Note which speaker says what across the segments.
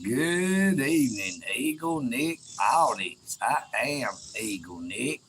Speaker 1: Good evening, EagleNick audience. I am EagleNick.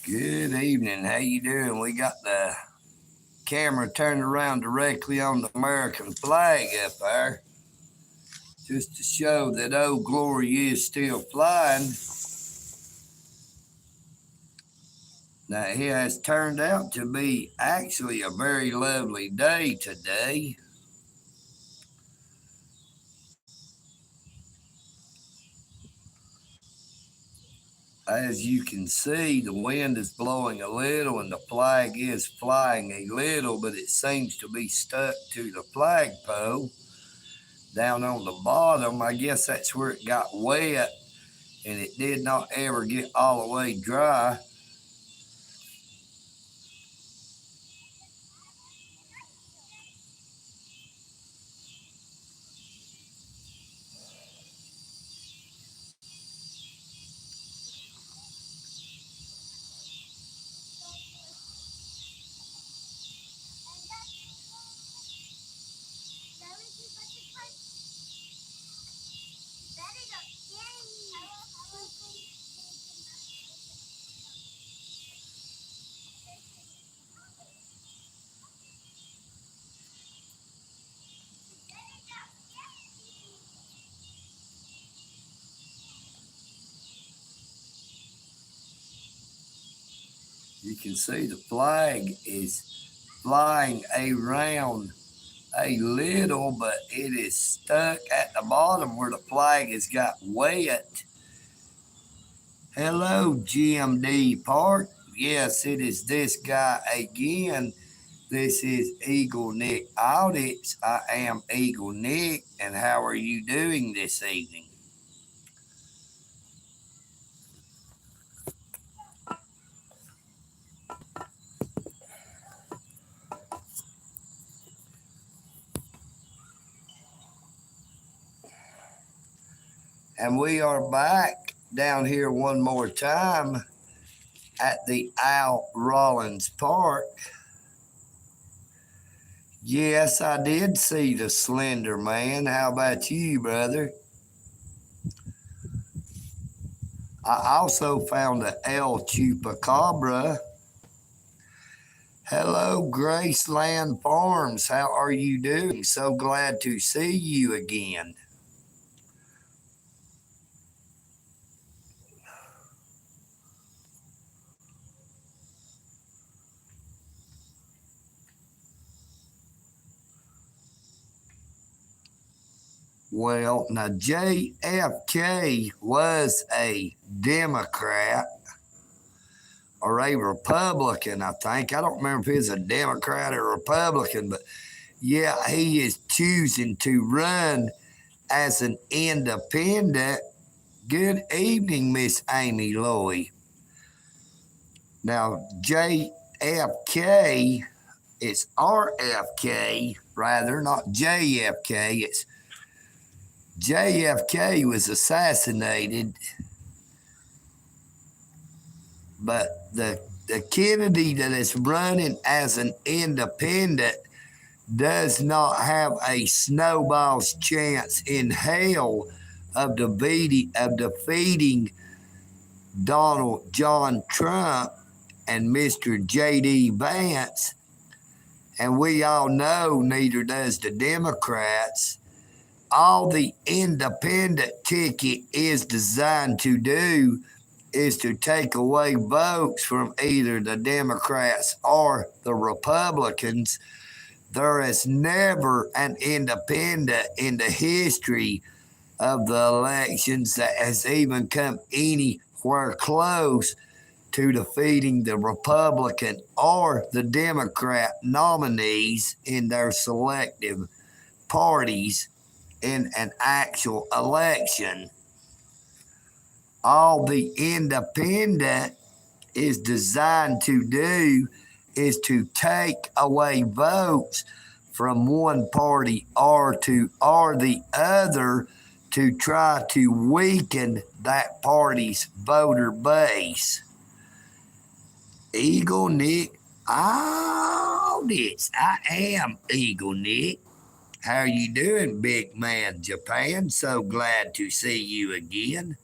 Speaker 1: Good evening. How you doing? We got the camera turned around directly on the American flag up there, just to show that Old Glory is still flying. Now, it has turned out to be actually a very lovely day today. As you can see, the wind is blowing a little and the flag is flying a little, but it seems to be stuck to the flagpole down on the bottom. I guess that's where it got wet and it did not ever get all the way dry. You can see the flag is flying around a little, but it is stuck at the bottom where the flag has got wet. Hello, GMD Park. Yes, it is this guy again. This is EagleNick Audits. I am EagleNick, and how are you doing this evening? And we are back down here one more time at the Al Rollins Park. Yes, I did see the Slender Man. How about you, brother? I also found the El Chupacabra. Hello, Graceland Farms. How are you doing? So glad to see you again. Well, now JFK was a Democrat or a Republican, I think. I don't remember if he's a Democrat or Republican, but yeah, he is choosing to run as an independent. Good evening, Miss Amy Lloyd. Now, JFK, it's RFK, rather, not JFK. It's JFK was assassinated, but the Kennedy that is running as an independent does not have a snowball's chance in hell of defeating Donald John Trump and Mr. J.D. Vance. And we all know neither does the Democrats. All the independent ticket is designed to do is to take away votes from either the Democrats or the Republicans. There is never an independent in the history of the elections that has even come anywhere close to defeating the Republican or the Democrat nominees in their selective parties in an actual election. All the independent is designed to do is to take away votes from one party or the other to try to weaken that party's voter base. EagleNick, this. I am EagleNick. How are you doing, big man Japan? So glad to see you again.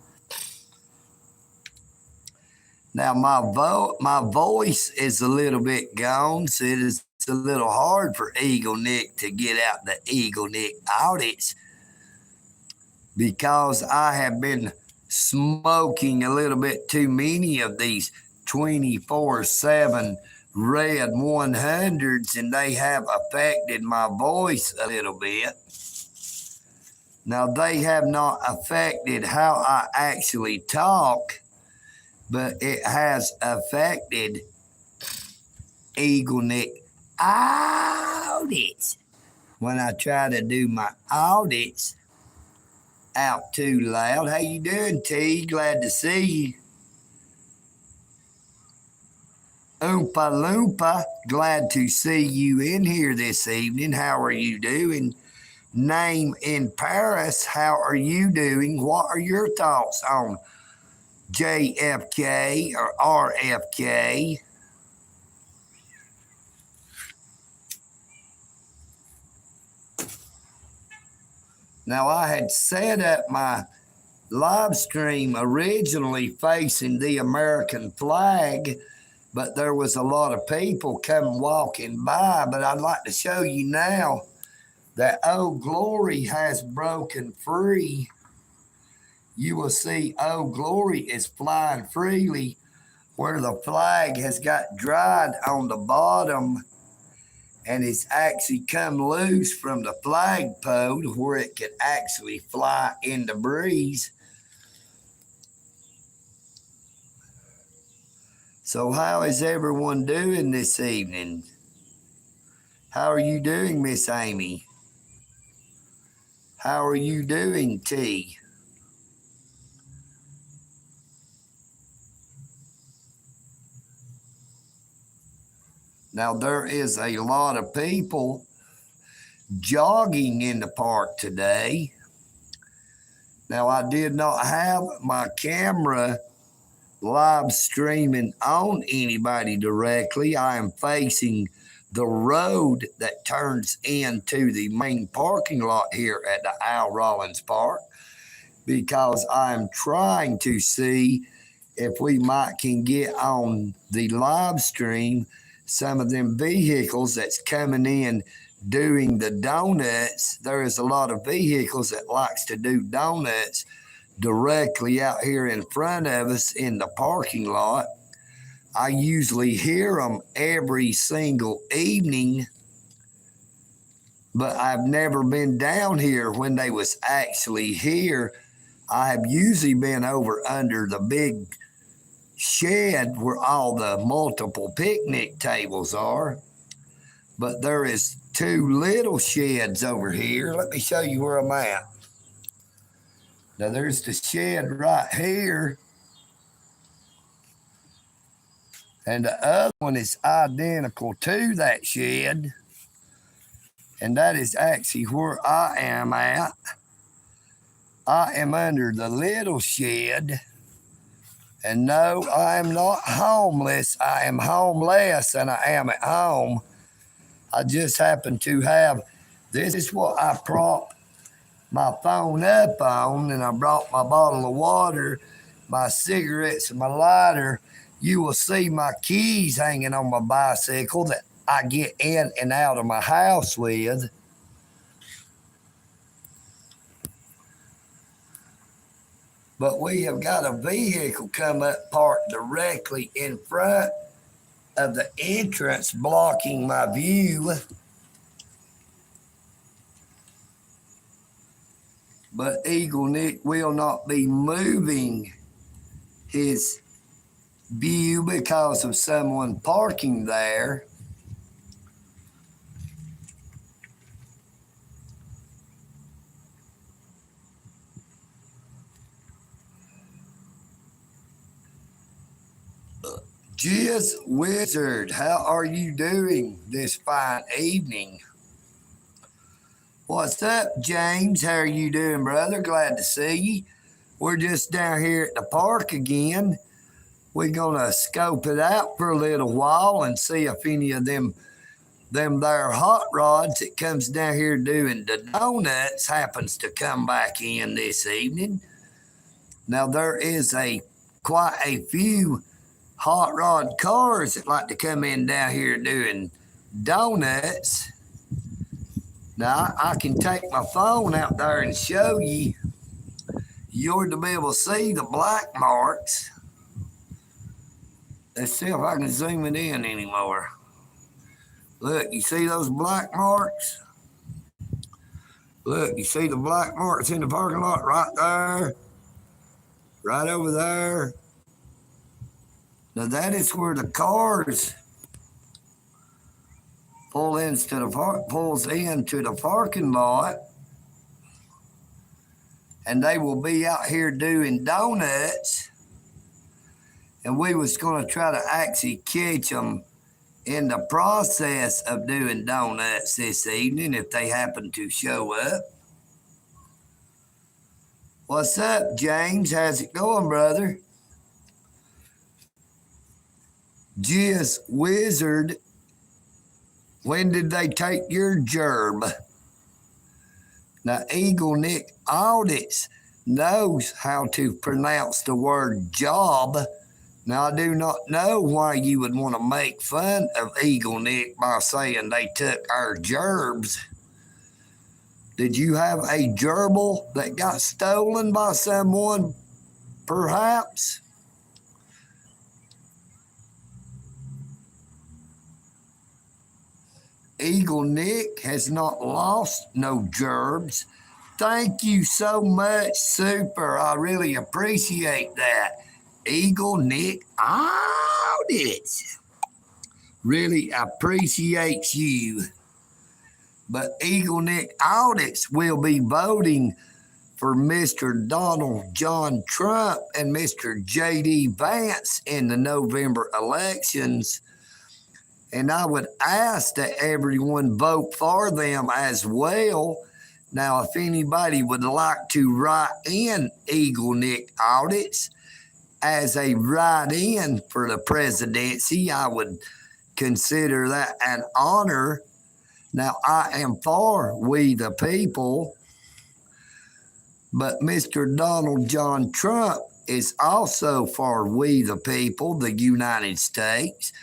Speaker 1: Now my voice is a little bit gone, so it's a little hard for EagleNick to get out the EagleNick audits because I have been smoking a little bit too many of these 24/7 red 100s, and they have affected my voice a little bit. Now, they have not affected how I actually talk, but it has affected EagleNick audits. When I try to do my audits out too loud. How you doing, T? Glad to see you. Oompa Loompa, glad to see you in here this evening. How are you doing? Name in Paris, how are you doing? What are your thoughts on JFK or RFK? Now, I had set up my live stream originally facing the American flag, but there was a lot of people coming walking by. But I'd like to show you now that Old Glory has broken free. You will see Old Glory is flying freely where the flag has got dried on the bottom, and it's actually come loose from the flagpole where it can actually fly in the breeze. So how is everyone doing this evening? How are you doing, Miss Amy? How are you doing, T? Now, there is a lot of people jogging in the park today. Now, I did not have my camera live streaming on anybody directly. I am facing the road that turns into the main parking lot here at the Al Rollins Park because I'm trying to see if we can get on the live stream some of them vehicles that's coming in doing the donuts. There is a lot of vehicles that likes to do donuts directly out here in front of us in the parking lot. I usually hear them every single evening, but I've never been down here when they was actually here. I have usually been over under the big shed where all the multiple picnic tables are, but there is two little sheds over here. Let me show you where I'm at. Now, there's the shed right here. And the other one is identical to that shed. And that is actually where I am at. I am under the little shed. And no, I am not homeless. I am homeless and I am at home. I just happen to have, this is what I prop my phone up on, and I brought my bottle of water, my cigarettes, and my lighter. You will see my keys hanging on my bicycle that I get in and out of my house with. But we have got a vehicle come up parked directly in front of the entrance, blocking my view. But EagleNick will not be moving his view because of someone parking there. Jizz Wizard, how are you doing this fine evening? What's up, James? How are you doing, brother? Glad to see you. We're just down here at the park again. We're gonna scope it out for a little while and see if any of them there hot rods that comes down here doing the donuts happens to come back in this evening. Now there is quite a few hot rod cars that like to come in down here doing donuts. Now I can take my phone out there and show you. You're to be able to see the black marks. Let's see if I can zoom it in anymore. Look, you see those black marks? Look, you see the black marks in the parking lot right there? Right over there. Now that is where the cars pulls into the parking lot. And they will be out here doing donuts. And we was going to try to actually catch them in the process of doing donuts this evening if they happen to show up. What's up, James? How's it going, brother? Jizz Wizard, when did they take your gerb? Now, EagleNick Audits knows how to pronounce the word job. Now, I do not know why you would want to make fun of EagleNick by saying they took our gerbs. Did you have a gerbil that got stolen by someone, perhaps? EagleNick has not lost no gerbs. Thank you so much, super. I really appreciate that. EagleNick Audits. Really appreciate you. But EagleNick Audits will be voting for Mr. Donald John Trump and Mr. J.D. Vance in the November elections. And I would ask that everyone vote for them as well. Now, if anybody would like to write in EagleNick Audits as a write-in for the presidency, I would consider that an honor. Now, I am for we the people, but Mr. Donald John Trump is also for we the people, the United States.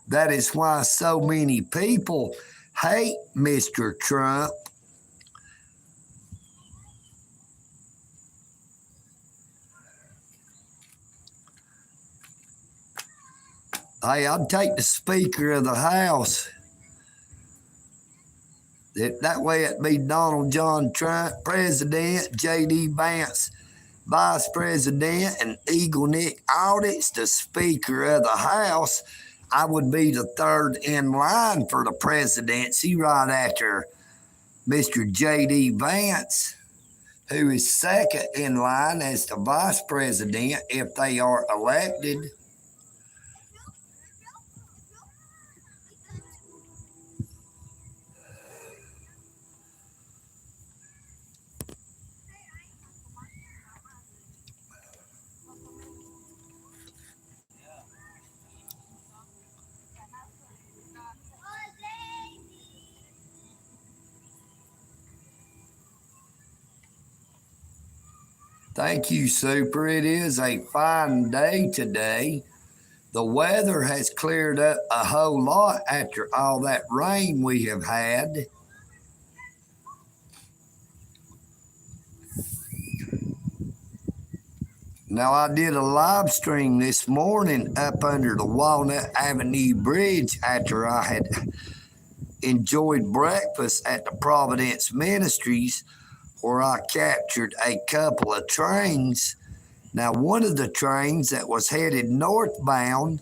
Speaker 1: That is why so many people hate Mr. Trump. Hey, I'd take the Speaker of the House. That way it'd be Donald John Trump, President, J.D. Vance, Vice President, and EagleNick Audits, the Speaker of the House. I would be the third in line for the presidency right after Mr. J.D. Vance, who is second in line as the vice president if they are elected. Thank you, Super. It is a fine day today. The weather has cleared up a whole lot after all that rain we have had. Now, I did a live stream this morning up under the Walnut Avenue Bridge after I had enjoyed breakfast at the Providence Ministries, where I captured a couple of trains. Now, one of the trains that was headed northbound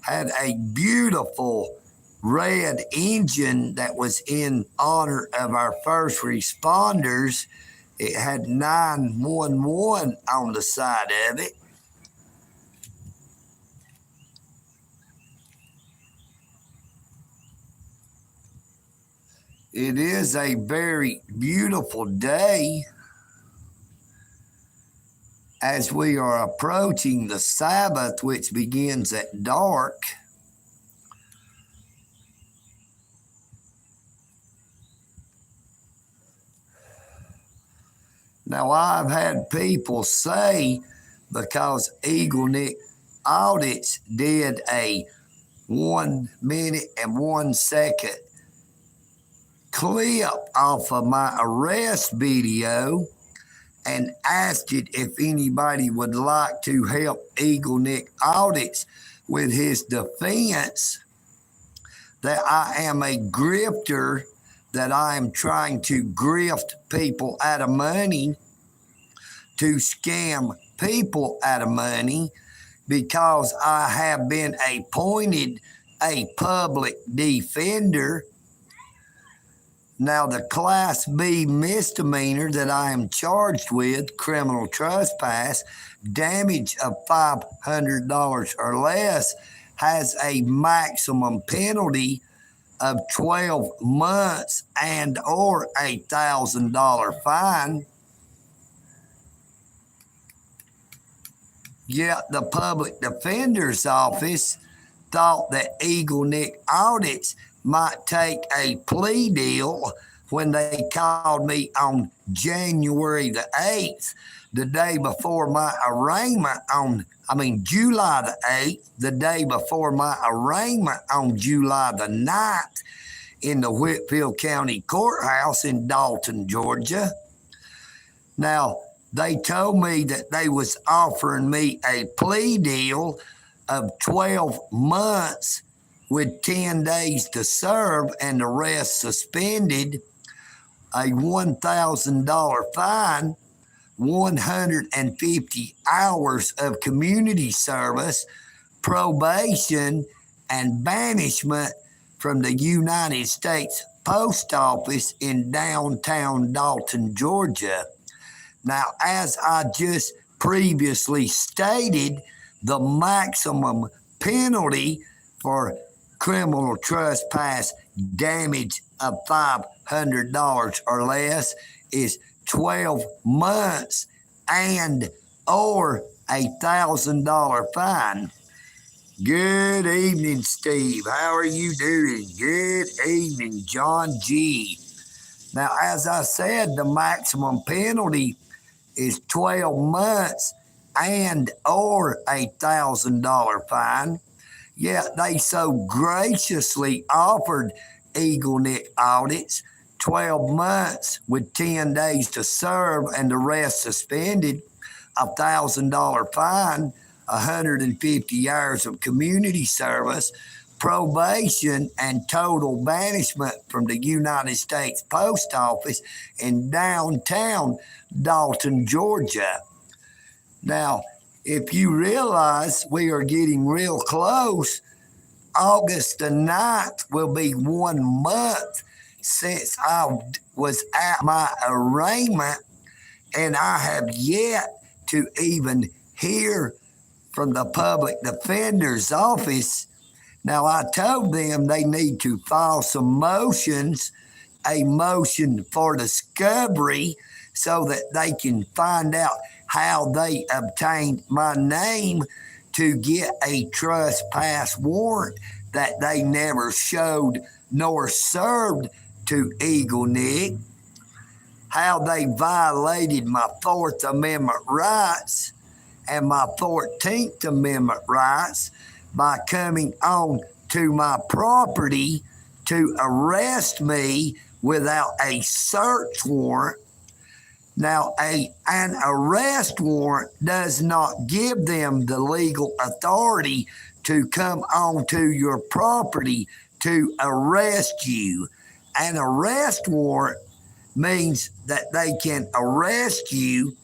Speaker 1: had a beautiful red engine that was in honor of our first responders. It had 911 on the side of it. It is a very beautiful day as we are approaching the Sabbath, which begins at dark. Now, I've had people say, because EagleNick audits did a 1 minute and 1 second clip off of my arrest video and asked it if anybody would like to help EagleNick audits with his defense, that I am a grifter, that I am trying to grift people out of money, to scam people out of money, because I have been appointed a public defender. Now, the Class B misdemeanor that I am charged with, criminal trespass, damage of $500 or less, has a maximum penalty of 12 months and or $1,000 fine. Yet the public defender's office thought that EagleNick audits might take a plea deal when they called me on January the 8th, the day before my arraignment July the 8th, the day before my arraignment on July the 9th in the Whitfield County Courthouse in Dalton, Georgia. Now, they told me that they was offering me a plea deal of 12 months with 10 days to serve and the rest suspended, a $1,000 fine, 150 hours of community service, probation, and banishment from the United States Post Office in downtown Dalton, Georgia. Now, as I just previously stated, the maximum penalty for criminal trespass damage of $500 or less is 12 months and or $1,000 fine. Good evening, Steve. How are you doing? Good evening, John G. Now, as I said, the maximum penalty is 12 months and or $1,000 fine. Yet they so graciously offered EagleNick audits 12 months with 10 days to serve and the rest suspended, $1,000 fine, 150 hours of community service, probation, and total banishment from the United States Post Office in downtown Dalton, Georgia. Now, if you realize we are getting real close, August the 9th will be 1 month since I was at my arraignment, and I have yet to even hear from the public defender's office. Now, I told them they need to file some motions, a motion for discovery, so that they can find out how they obtained my name to get a trespass warrant that they never showed nor served to EagleNick, how they violated my 4th Amendment rights and my 14th Amendment rights by coming on to my property to arrest me without a search warrant. Now, an arrest warrant does not give them the legal authority to come onto your property to arrest you. An arrest warrant means that they can arrest you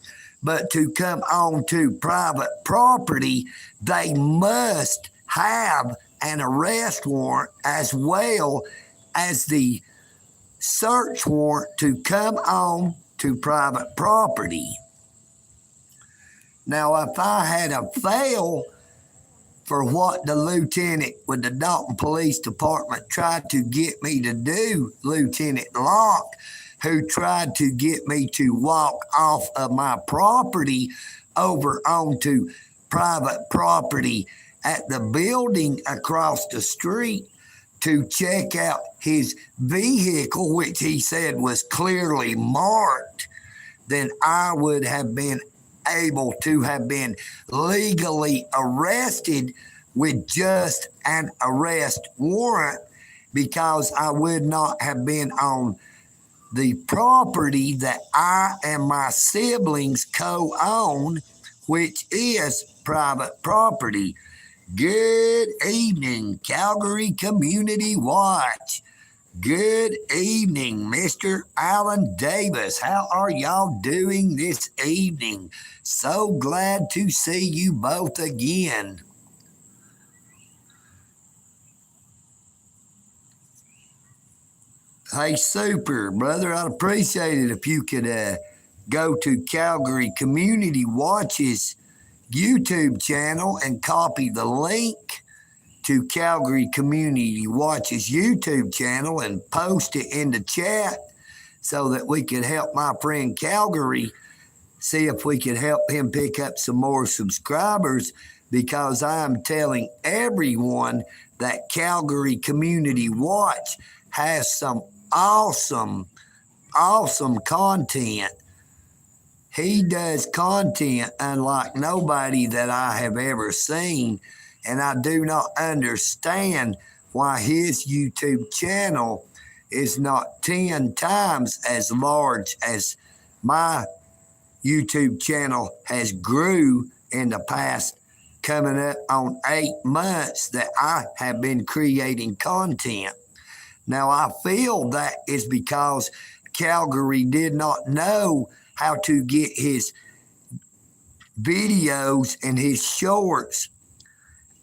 Speaker 1: but to come onto private property, they must have an arrest warrant as well as the search warrant to come on to private property. Now, if I had a fail for what the lieutenant with the Dalton Police Department tried to get me to do, Lieutenant Locke, who tried to get me to walk off of my property over onto private property at the building across the street to check out his vehicle, which he said was clearly marked, then I would have been able to have been legally arrested with just an arrest warrant, because I would not have been on the property that I and my siblings co-own, which is private property. Good evening, Calgary Community Watch. Good evening, Mr. Alan Davis. How are y'all doing this evening? So glad to see you both again. Hey, super, brother. I'd appreciate it if you could go to Calgary Community Watch's YouTube channel and copy the link to Calgary Community Watch's YouTube channel and post it in the chat so that we could help my friend Calgary, see if we could help him pick up some more subscribers, because I'm telling everyone that Calgary Community Watch has some awesome content. He does content unlike nobody that I have ever seen, and I do not understand why his YouTube channel is not 10 times as large as my YouTube channel has grew in the past, coming up on 8 months that I have been creating content. Now, I feel that is because Calgary did not know how to get his videos and his shorts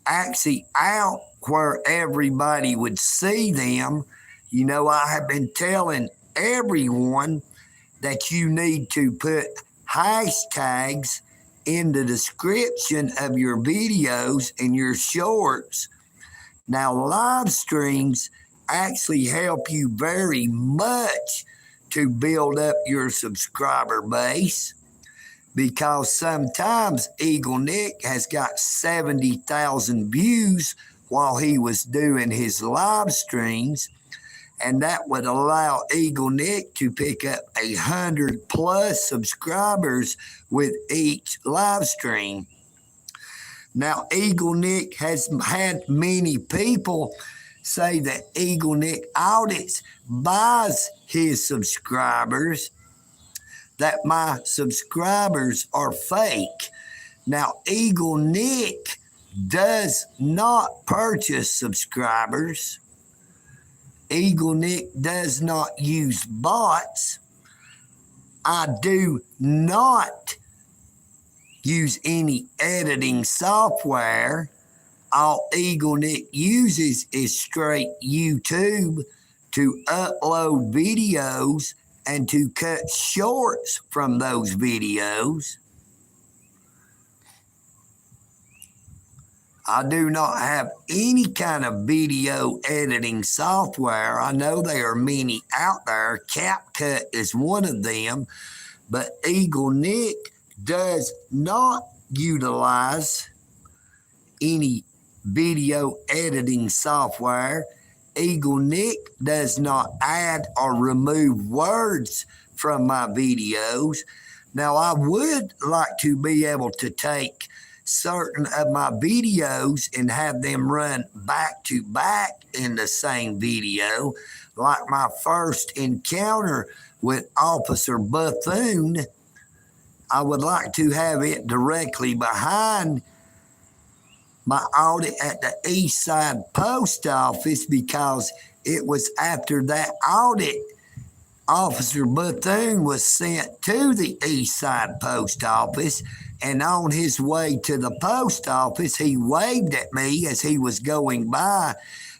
Speaker 1: actually out where everybody would see them. You know, I have been telling everyone that you need to put hashtags in the description of your videos and your shorts. Now, live streams actually help you very much to build up your subscriber base, because sometimes EagleNick has got 70,000 views while he was doing his live streams, and that would allow EagleNick to pick up 100 plus subscribers with each live stream. Now, EagleNick has had many people say that EagleNick audits buys his subscribers, that my subscribers are fake. Now, EagleNick does not purchase subscribers. EagleNick does not use bots. I do not use any editing software. All EagleNick uses is straight YouTube to upload videos and to cut shorts from those videos. I do not have any kind of video editing software. I know there are many out there. CapCut is one of them, but EagleNick does not utilize any video editing software. EagleNick does not add or remove words from my videos. Now, I would like to be able to take certain of my videos and have them run back to back in the same video, like my first encounter with Officer Buffoon. I would like to have it directly behind my audit at the East Side Post Office, because it was after that audit Officer Bethune was sent to the East Side Post Office, and on his way to the post office, he waved at me as he was going by.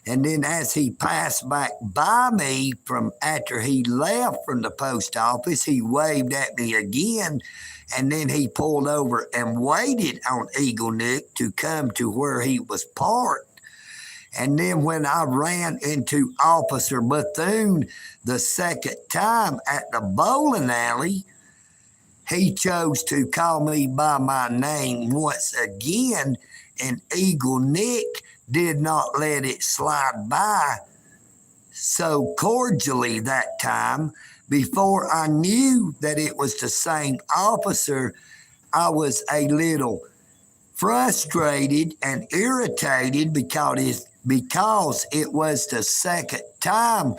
Speaker 1: And then as he passed back by me from after he left from the post office, he waved at me again. And then he pulled over and waited on EagleNick to come to where he was parked. And then when I ran into Officer Bethune the second time at the bowling alley, he chose to call me by my name once again, and EagleNick did not let it slide by so cordially that time. Before I knew that it was the same officer, I was a little frustrated and irritated because it was the second time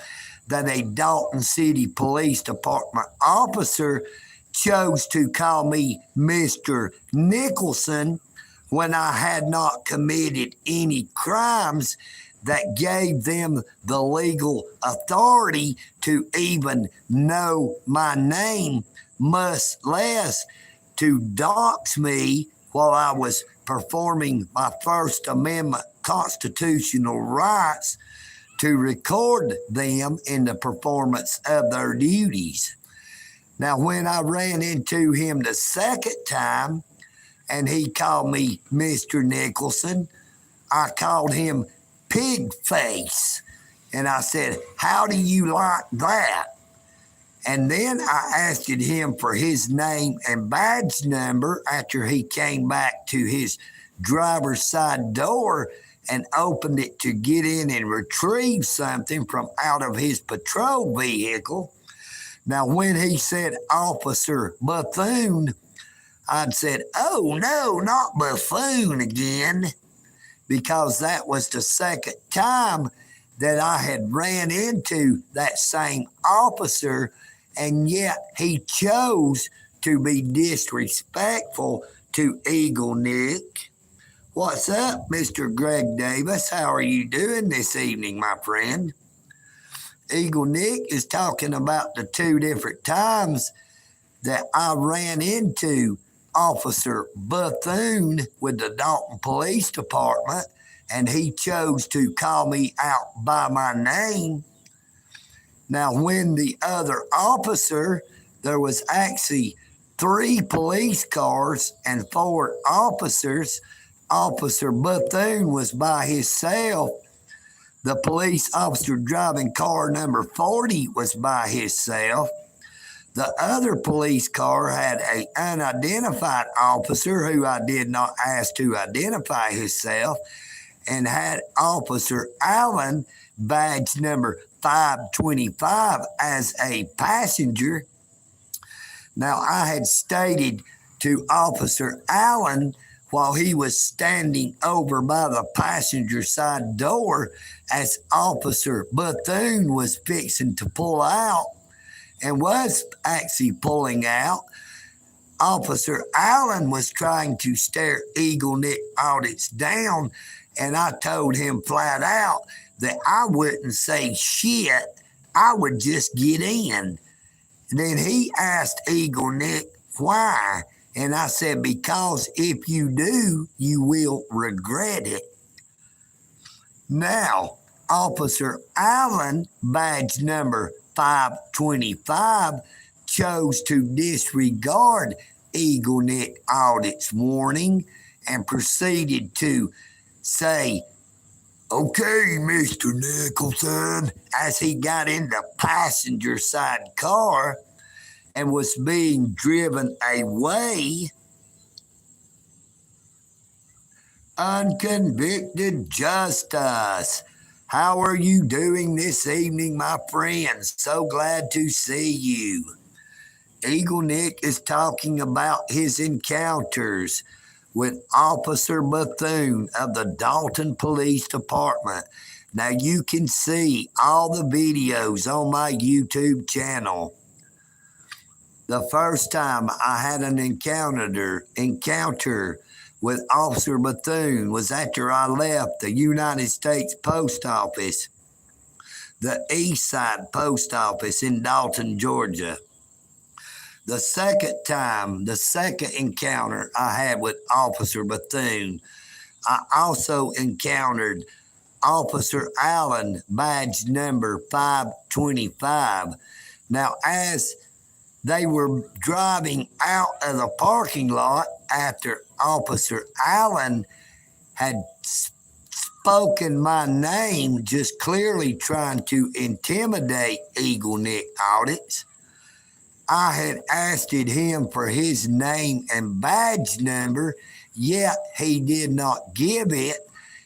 Speaker 1: that a Dalton City Police Department officer chose to call me Mr. Nicholson when I had not committed any crimes that gave them the legal authority to even know my name, much less to dox me while I was performing my First Amendment constitutional rights to record them in the performance of their duties. Now, when I ran into him the second time and he called me Mr. Nicholson, I called him Pig Face. And I said, "How do you like that?" And then I asked him for his name and badge number after he came back to his driver's side door and opened it to get in and retrieve something from out of his patrol vehicle. Now, when he said Officer Bethune, I'd said, "Oh, no, not Bethune again," because that was the second time that I had ran into that same officer, and yet he chose to be disrespectful to EagleNick. What's up, Mr. Greg Davis? How are you doing this evening, my friend? EagleNick is talking about the two different times that I ran into Officer Bethune with the Dalton Police Department, and he chose to call me out by my name. Now, when the other officer, there was actually 3 police cars and 4 officers. Officer Bethune was by himself. The police officer driving car number 40 was by himself. The other police car had an unidentified officer who I did not ask to identify himself, and had Officer Allen, badge number 525, as a passenger. Now, I had stated to Officer Allen while he was standing over by the passenger side door as Officer Bethune was fixing to pull out and was actually pulling out, Officer Allen was trying to stare EagleNick audits down, and I told him flat out that I wouldn't say shit. I would just get in. Then he asked EagleNick why, and I said, because if you do, you will regret it. Now, Officer Allen, badge number 525, chose to disregard EagleNick audit's warning and proceeded to say, "Okay, Mr. Nicholson," as he got in the passenger side car and was being driven away. Unconvicted Justice. How are you doing this evening, my friends? So glad to see you. EagleNick is talking about his encounters with Officer Bethune of the Dalton Police Department. Now, you can see all the videos on my YouTube channel. The first time I had an encounter with Officer Bethune was after I left the United States Post Office. the East Side Post Office in Dalton, Georgia. The second encounter I had with Officer Bethune, I also encountered Officer Allen, badge number 525. Now, as they were driving out of the parking lot after Officer Allen had spoken my name, just clearly trying to intimidate EagleNick audits, I had asked him for his name and badge number, yet he did not give it.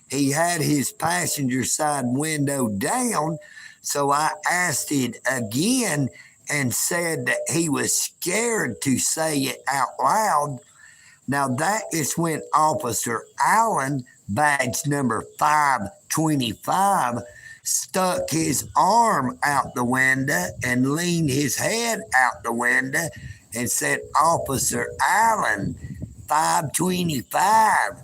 Speaker 1: He had his passenger side window down, so I asked it again and said that he was scared to say it out loud. Now that is when Officer Allen, badge number 525, stuck his arm out the window and leaned his head out the window and said, "Officer Allen, 525,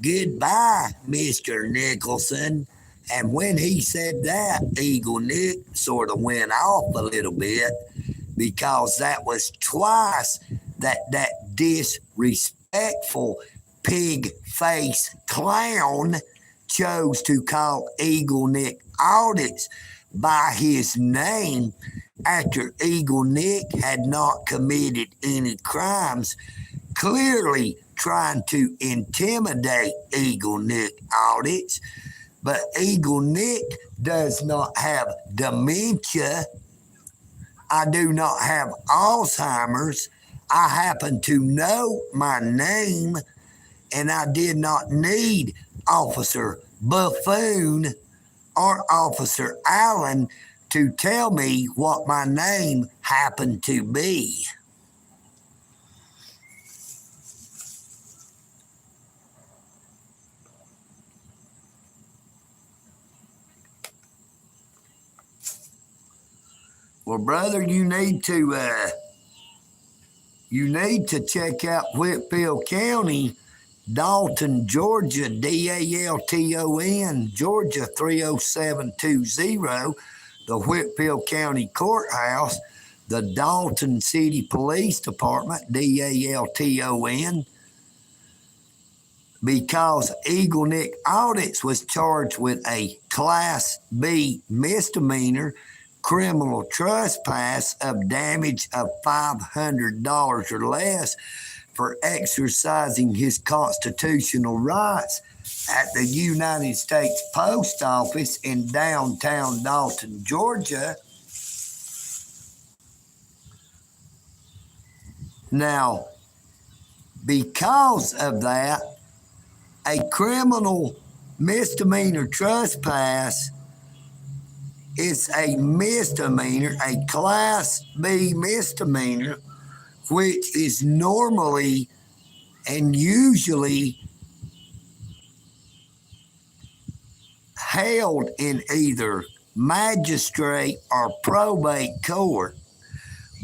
Speaker 1: goodbye, Mr. Nicholson." And when he said that, EagleNick sort of went off a little bit, because that was twice that disrespectful pig-faced clown chose to call EagleNick audits by his name after EagleNick had not committed any crimes, clearly trying to intimidate EagleNick audits. But EagleNick does not have dementia. I do not have Alzheimer's. I happen to know my name, and I did not need Officer Buffoon or Officer Allen to tell me what my name happened to be. Well, brother, you need to check out Whitfield County, Dalton, Georgia, Dalton, Georgia 30720, the Whitfield County Courthouse, the Dalton City Police Department, Dalton, because EagleNick Audits was charged with a Class B misdemeanor, criminal trespass of damage of $500 or less for exercising his constitutional rights at the United States Post Office in downtown Dalton, Georgia. Now, because of that, a criminal misdemeanor trespass is a misdemeanor, a Class B misdemeanor, which is normally and usually held in either magistrate or probate court,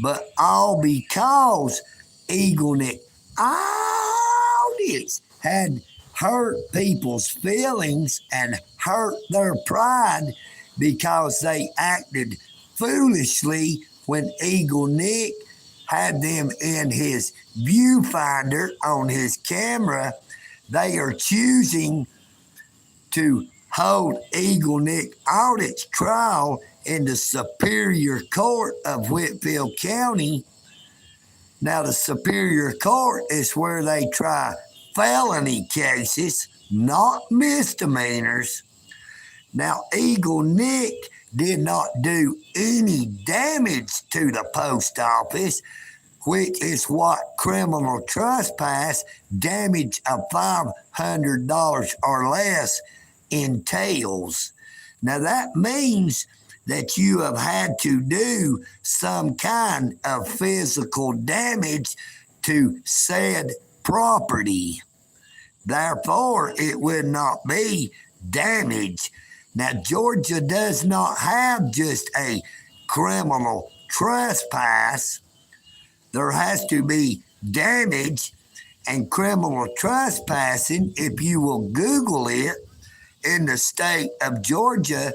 Speaker 1: but all because EagleNick audits had hurt people's feelings and hurt their pride because they acted foolishly when EagleNick had them in his viewfinder on his camera. They are choosing to hold EagleNick Audit's trial in the Superior Court of Whitfield County. Now, the Superior Court is where they try felony cases, not misdemeanors. Now, EagleNick did not do any damage to the post office, which is what criminal trespass, damage of $500 or less, entails. Now, that means that you have had to do some kind of physical damage to said property. Therefore, it would not be damage. Now, Georgia does not have just a criminal trespass. There has to be damage, and criminal trespassing, if you will Google it, in the state of Georgia,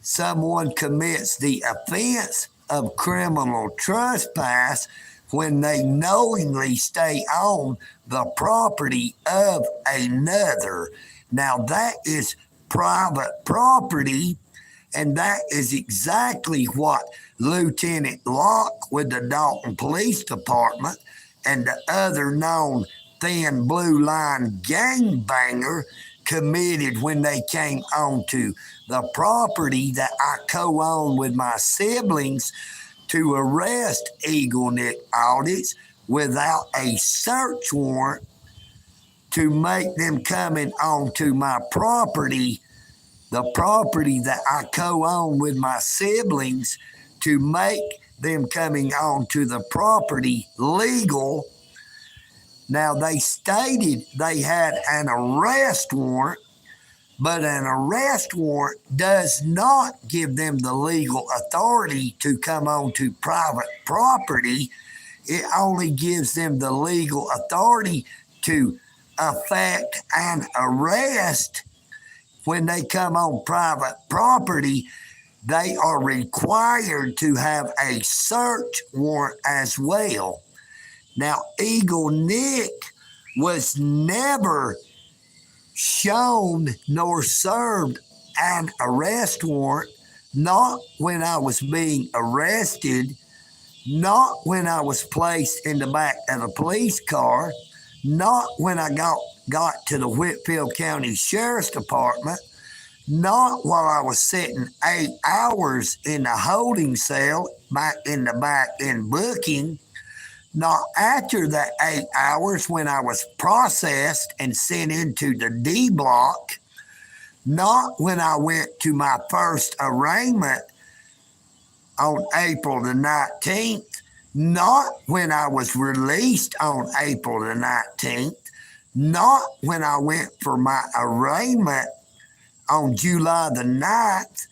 Speaker 1: someone commits the offense of criminal trespass when they knowingly stay on the property of another. Now, that is private property, and that is exactly what Lieutenant Locke with the Dalton Police Department and the other known Thin Blue Line gangbanger committed when they came onto the property that I co-own with my siblings to arrest EagleNick audits without a search warrant to make them coming onto my property, the property that I co-own with my siblings, to make them coming onto the property legal. Now, they stated they had an arrest warrant, but an arrest warrant does not give them the legal authority to come onto private property. It only gives them the legal authority to effect an arrest. When they come on private property, they are required to have a search warrant as well. Now, EagleNick was never shown nor served an arrest warrant, not when I was being arrested, not when I was placed in the back of the police car, not when I got to the Whitfield County Sheriff's Department, not while I was sitting 8 hours in the holding cell back in the back in booking, not after that 8 hours when I was processed and sent into the D block, not when I went to my first arraignment on April the 19th, not when I was released on April the 19th, not when I went for my arraignment on July the 9th,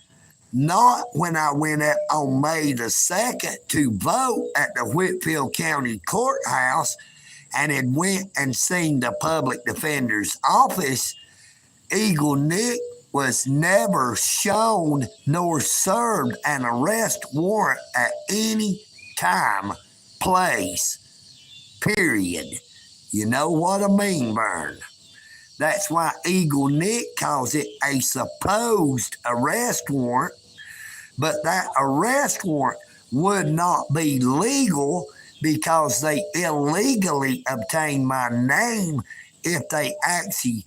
Speaker 1: not when I went up on May the 2nd to vote at the Whitfield County Courthouse and had went and seen the public defender's office. EagleNick was never shown nor served an arrest warrant at any time, place, period. You know what I mean, Vern? That's why EagleNick calls it a supposed arrest warrant, but that arrest warrant would not be legal because they illegally obtained my name if they actually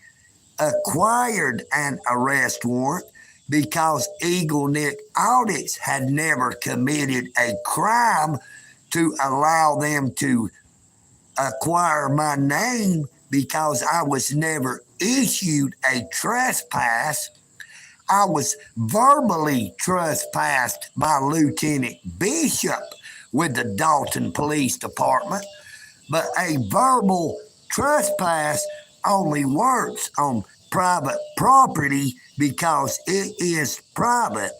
Speaker 1: acquired an arrest warrant, because EagleNick audits had never committed a crime to allow them to acquire my name, because I was never issued a trespass. I was verbally trespassed by Lieutenant Bishop with the Dalton Police Department, but a verbal trespass only works on private property because it is private.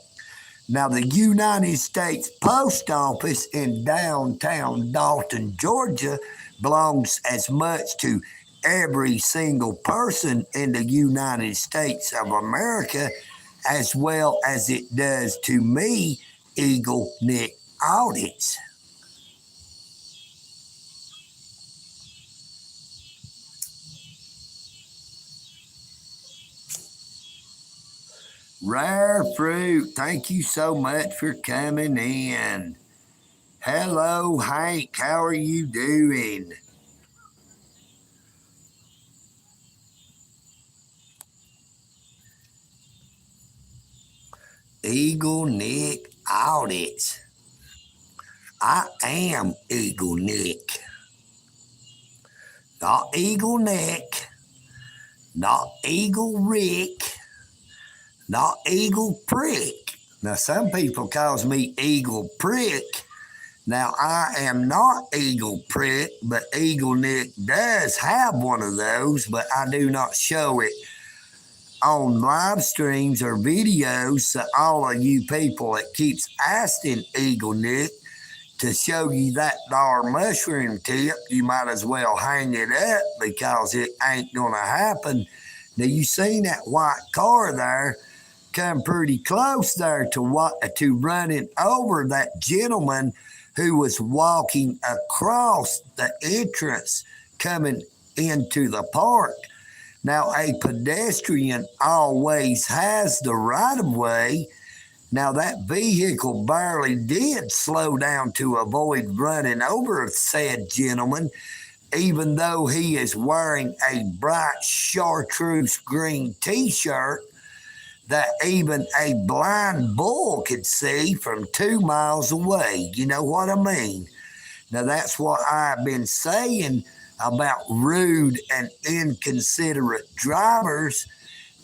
Speaker 1: Now, the United States Post Office in downtown Dalton, Georgia, belongs as much to every single person in the United States of America as well as it does to me, EagleNick audits. Rare Fruit, thank you so much for coming in. Hello, Hank, how are you doing? EagleNick audits. I am EagleNick. Not EagleNick, not Eagle Rick, not Eagle Prick. Now, some people calls me Eagle Prick. Now, I am not Eagle Prick, but EagleNick does have one of those, but I do not show it on live streams or videos. So all of you people that keeps asking EagleNick to show you that dar mushroom tip, you might as well hang it up because it ain't gonna happen. Now, you seen that white car there? come pretty close there to running over that gentleman who was walking across the entrance coming into the park. Now, a pedestrian always has the right of way. Now, that vehicle barely did slow down to avoid running over said gentleman, even though he is wearing a bright chartreuse green t-shirt that even a blind bull could see from 2 miles away. You know what I mean? Now, that's what I've been saying about rude and inconsiderate drivers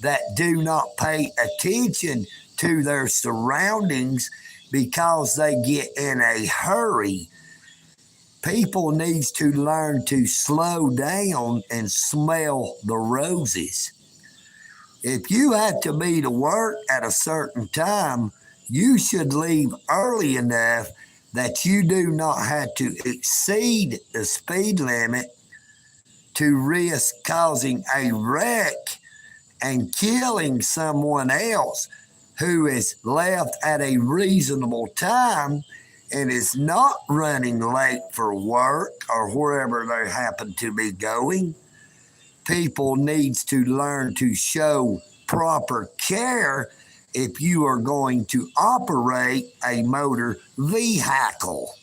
Speaker 1: that do not pay attention to their surroundings because they get in a hurry. People need to learn to slow down and smell the roses. If you have to be to work at a certain time, you should leave early enough that you do not have to exceed the speed limit to risk causing a wreck and killing someone else who is left at a reasonable time and is not running late for work or wherever they happen to be going. People needs to learn to show proper care if you are going to operate a motor vehicle,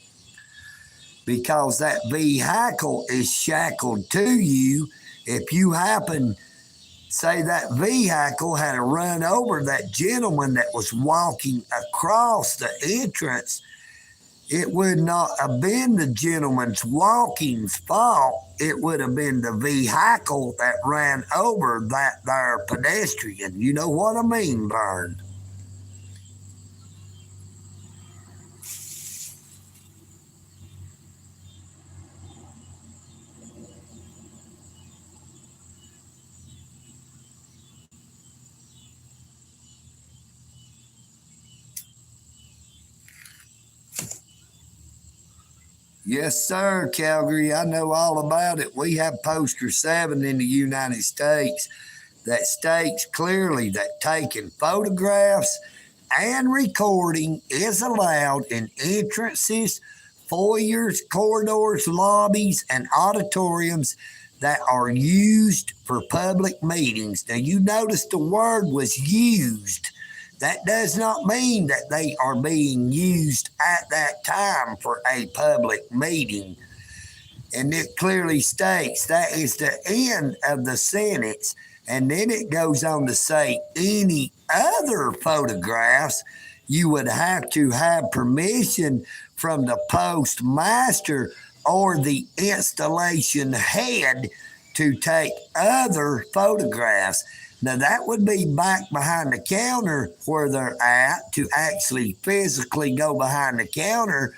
Speaker 1: because that vehicle is shackled to you. If you happen, say that vehicle had to run over that gentleman that was walking across the entrance, it would not have been the gentleman's walking's fault. It would have been the vehicle that ran over that there pedestrian. You know what I mean, Vern? Yes, sir, Calgary. I know all about it. We have poster 7 in the United States that states clearly that taking photographs and recording is allowed in entrances, foyers, corridors, lobbies, and auditoriums that are used for public meetings. Now, you notice the word was used. That does not mean that they are being used at that time for a public meeting. And it clearly states that is the end of the sentence. And then it goes on to say any other photographs, you would have to have permission from the postmaster or the installation head to take other photographs. Now, that would be back behind the counter where they're at, to actually physically go behind the counter,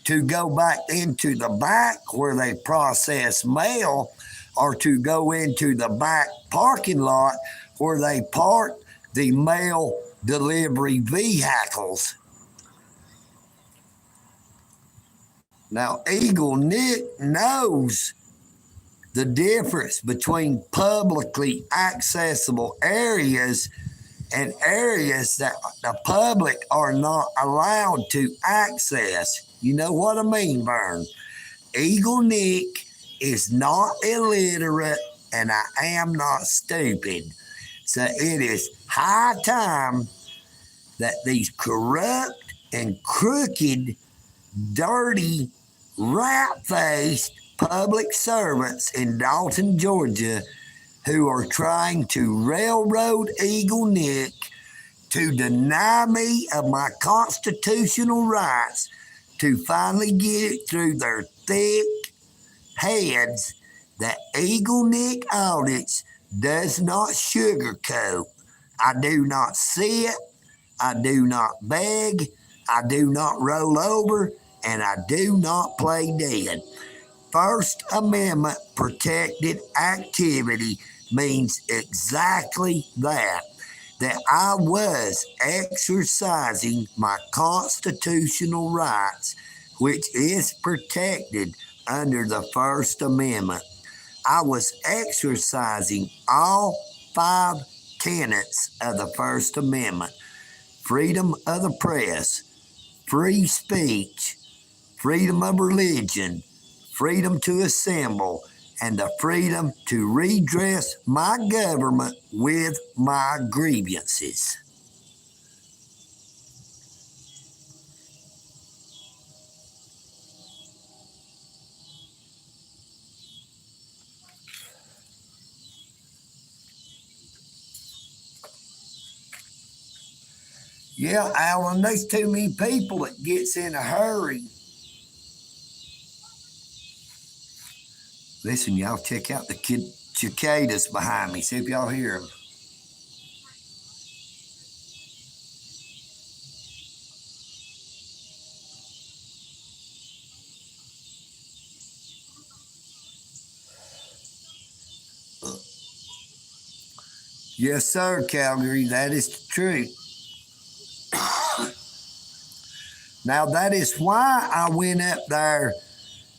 Speaker 1: to go back into the back where they process mail, or to go into the back parking lot where they park the mail delivery vehicles. Now, EagleNick knows the difference between publicly accessible areas and areas that the public are not allowed to access. You know what I mean, Vern? EagleNick is not illiterate, and I am not stupid. So it is high time that these corrupt and crooked, dirty, rat-faced public servants in Dalton, Georgia, who are trying to railroad EagleNick to deny me of my constitutional rights, to finally get it through their thick heads that EagleNick audits does not sugarcoat. I do not sit, I do not beg, I do not roll over, and I do not play dead. First Amendment protected activity means exactly that I was exercising my constitutional rights, which is protected under the First Amendment. I was exercising all 5 tenets of the First Amendment: freedom of the press, free speech, freedom of religion, freedom to assemble, and the freedom to redress my government with my grievances. Yeah, Alan, there's too many people that gets in a hurry. Listen, y'all, check out the cicadas behind me. See if y'all hear them. Yes, sir, Calgary, that is the truth. Now, that is why I went up there.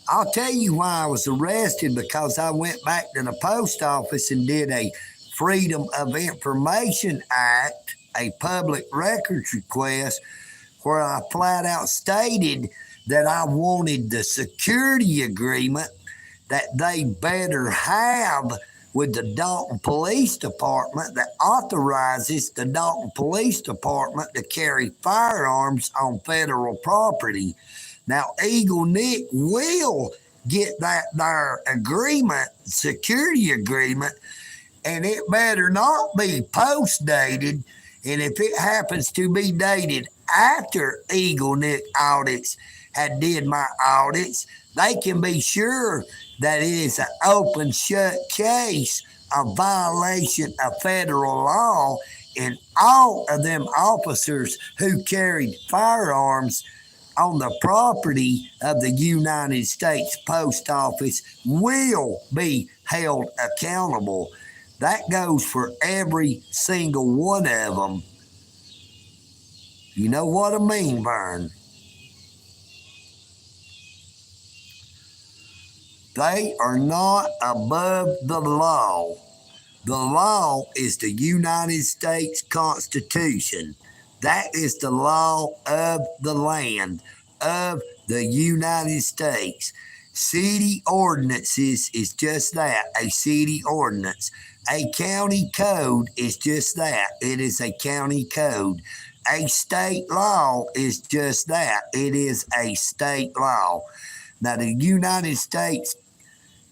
Speaker 1: I'll tell you why I was arrested, because I went back to the post office and did a Freedom of Information Act, a public records request, where I flat out stated that I wanted the security agreement that they better have with the Dalton Police Department that authorizes the Dalton Police Department to carry firearms on federal property. Now, EagleNick will get their agreement, security agreement, and it better not be post-dated. And if it happens to be dated after EagleNick audits had did my audits, they can be sure that it is an open shut case of violation of federal law, and all of them officers who carried firearms on the property of the United States Post Office will be held accountable. That goes for every single one of them. You know what I mean, Vern? They are not above the law. The law is the United States Constitution. That is the law of the land of the United States. City ordinances is just that, a city ordinance. A county code is just that. It is a county code. A state law is just that. It is a state law. Now, the United States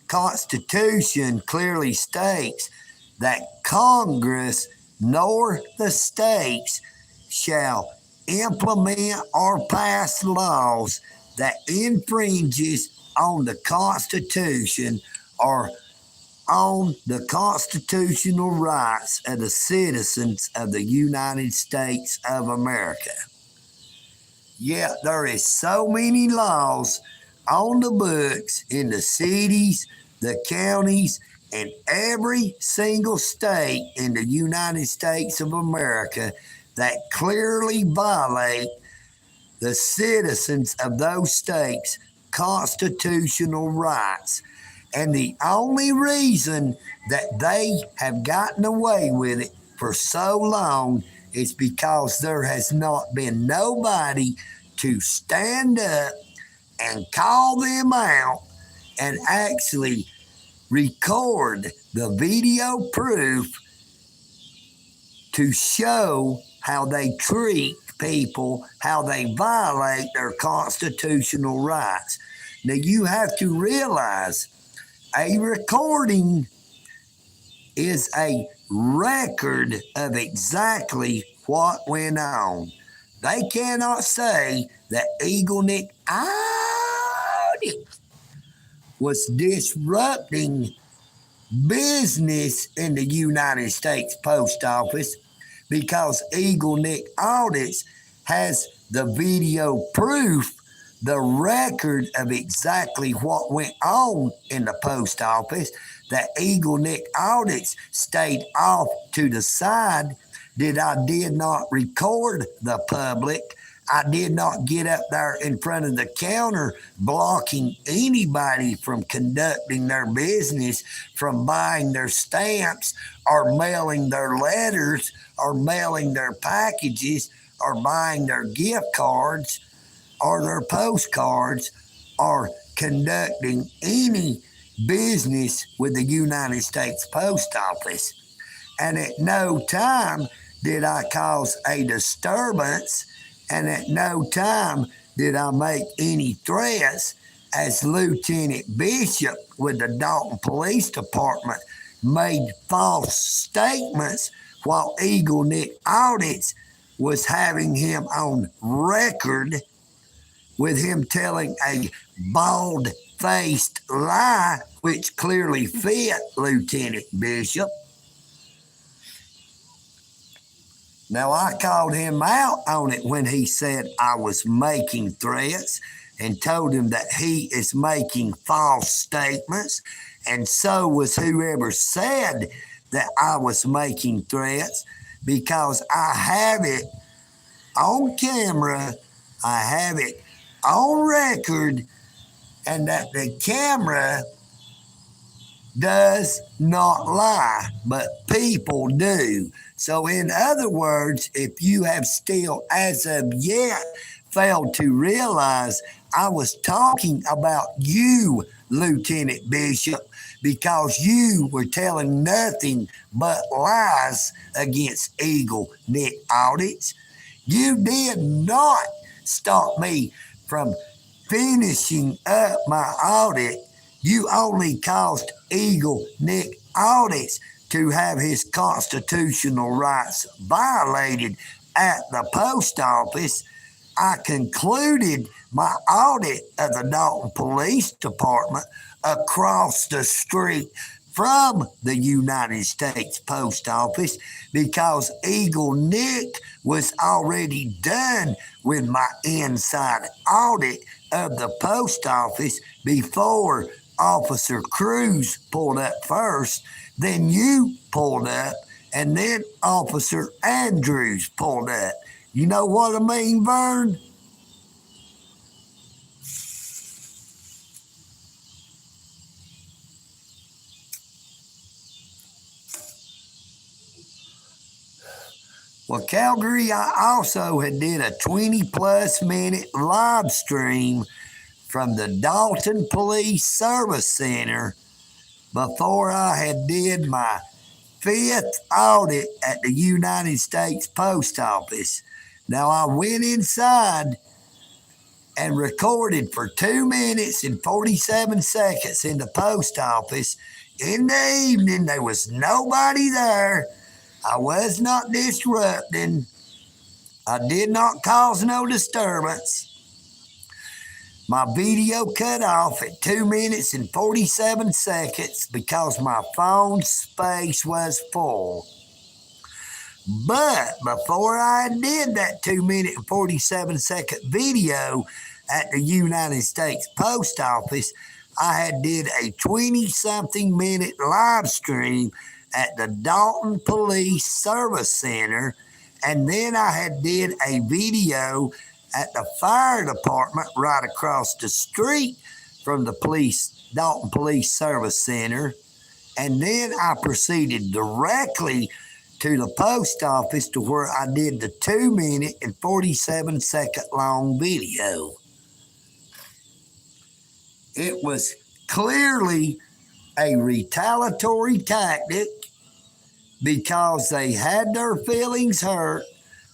Speaker 1: Constitution clearly states that Congress nor the states shall implement or pass laws that infringes on the Constitution or on the constitutional rights of the citizens of the United States of America. Yeah, there is so many laws on the books in the cities, the counties, and every single state in the United States of America that clearly violate the citizens of those states' constitutional rights. And the only reason that they have gotten away with it for so long is because there has not been nobody to stand up and call them out and actually record the video proof to show how they treat people, how they violate their constitutional rights. Now, you have to realize a recording is a record of exactly what went on. They cannot say that EagleNick was disrupting business in the United States Post Office, because EagleNick Audits has the video proof, the record of exactly what went on in the post office, that EagleNick Audits stayed off to the side. I did not record the public. I did not get up there in front of the counter blocking anybody from conducting their business, from buying their stamps or mailing their letters or mailing their packages or buying their gift cards or their postcards or conducting any business with the United States Post Office. And at no time did I cause a disturbance, and at no time did I make any threats, as Lieutenant Bishop with the Dalton Police Department made false statements while EagleNick Audits was having him on record with him telling a bald-faced lie, which clearly fit Lieutenant Bishop. Now, I called him out on it when he said I was making threats and told him that he is making false statements, and so was whoever said that I was making threats, because I have it on camera, I have it on record, and that the camera does not lie, but people do. So in other words, if you have still, as of yet, failed to realize, I was talking about you, Lieutenant Bishop, because you were telling nothing but lies against EagleNick Audits. You did not stop me from finishing up my audit. You only caused EagleNick Audits to have his constitutional rights violated at the post office. I concluded my audit of the Dalton Police Department across the street from the United States Post Office because EagleNick was already done with my inside audit of the post office before Officer Cruz pulled up first, then you pulled up, and then Officer Andrews pulled up. You know what I mean, Vern? Well, Calgary, I also had did a 20-plus minute live stream from the Dalton Police Service Center before I had did my 5th audit at the United States Post Office. Now, I went inside and recorded for 2 minutes and 47 seconds in the post office. In the evening, there was nobody there. I was not disrupting. I did not cause no disturbance. My video cut off at 2 minutes and 47 seconds because my phone space was full. But before I did that 2 minute and 47 second video at the United States Post Office, I had did a 20-something minute live stream at the Dalton Police Service Center, and then I had did a video at the fire department right across the street from the Dalton Police Service Center, and then I proceeded directly to the post office to where I did the 2 minute and 47 second long video. It was clearly a retaliatory tactic because they had their feelings hurt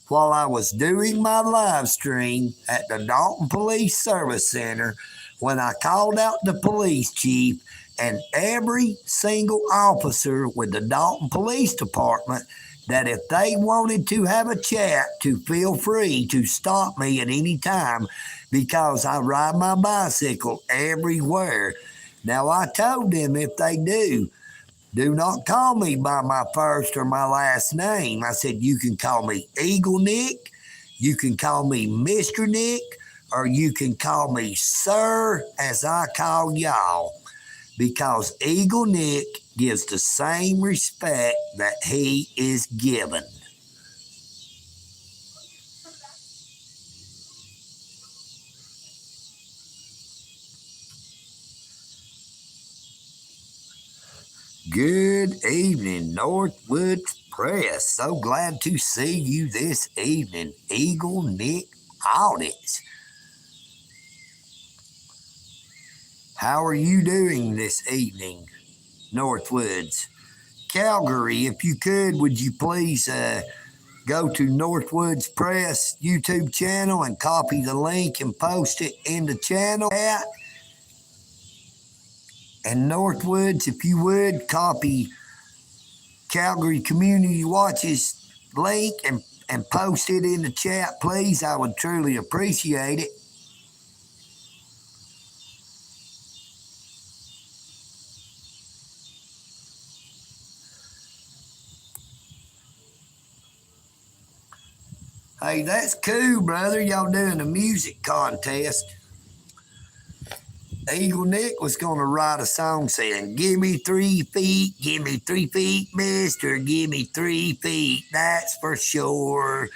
Speaker 1: while I was doing my live stream at the Dalton Police Service Center when I called out the police chief and every single officer with the Dalton Police Department that if they wanted to have a chat, to feel free to stop me at any time because I ride my bicycle everywhere. Now, I told them if they do not call me by my first or my last name. I said, you can call me EagleNick, you can call me Mr. Nick, or you can call me Sir, as I call y'all, because EagleNick gives the same respect that he is given. Good evening, Northwood Press. So glad to see you this evening, EagleNick Audits. How are you doing this evening, Northwoods? Calgary, if you could, would you please go to Northwoods Press YouTube channel and copy the link and post it in the channel chat? And Northwoods, if you would, copy Calgary Community Watch's link and post it in the chat, please. I would truly appreciate it. Hey, that's cool, brother. Y'all doing a music contest. EagleNick was going to write a song saying, give me 3 feet, mister, give me 3 feet, that's for sure.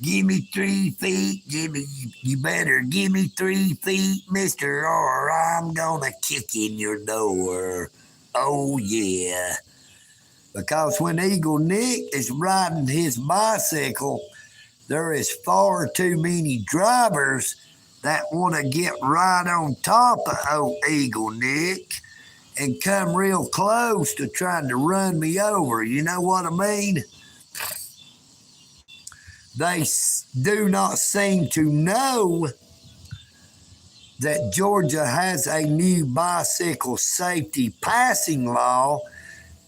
Speaker 1: Give me 3 feet, you better give me 3 feet, mister, or I'm gonna kick in your door. Oh, yeah. Because when EagleNick is riding his bicycle, there is far too many drivers that want to get right on top of old EagleNick and come real close to trying to run me over. You know what I mean? They do not seem to know that Georgia has a new bicycle safety passing law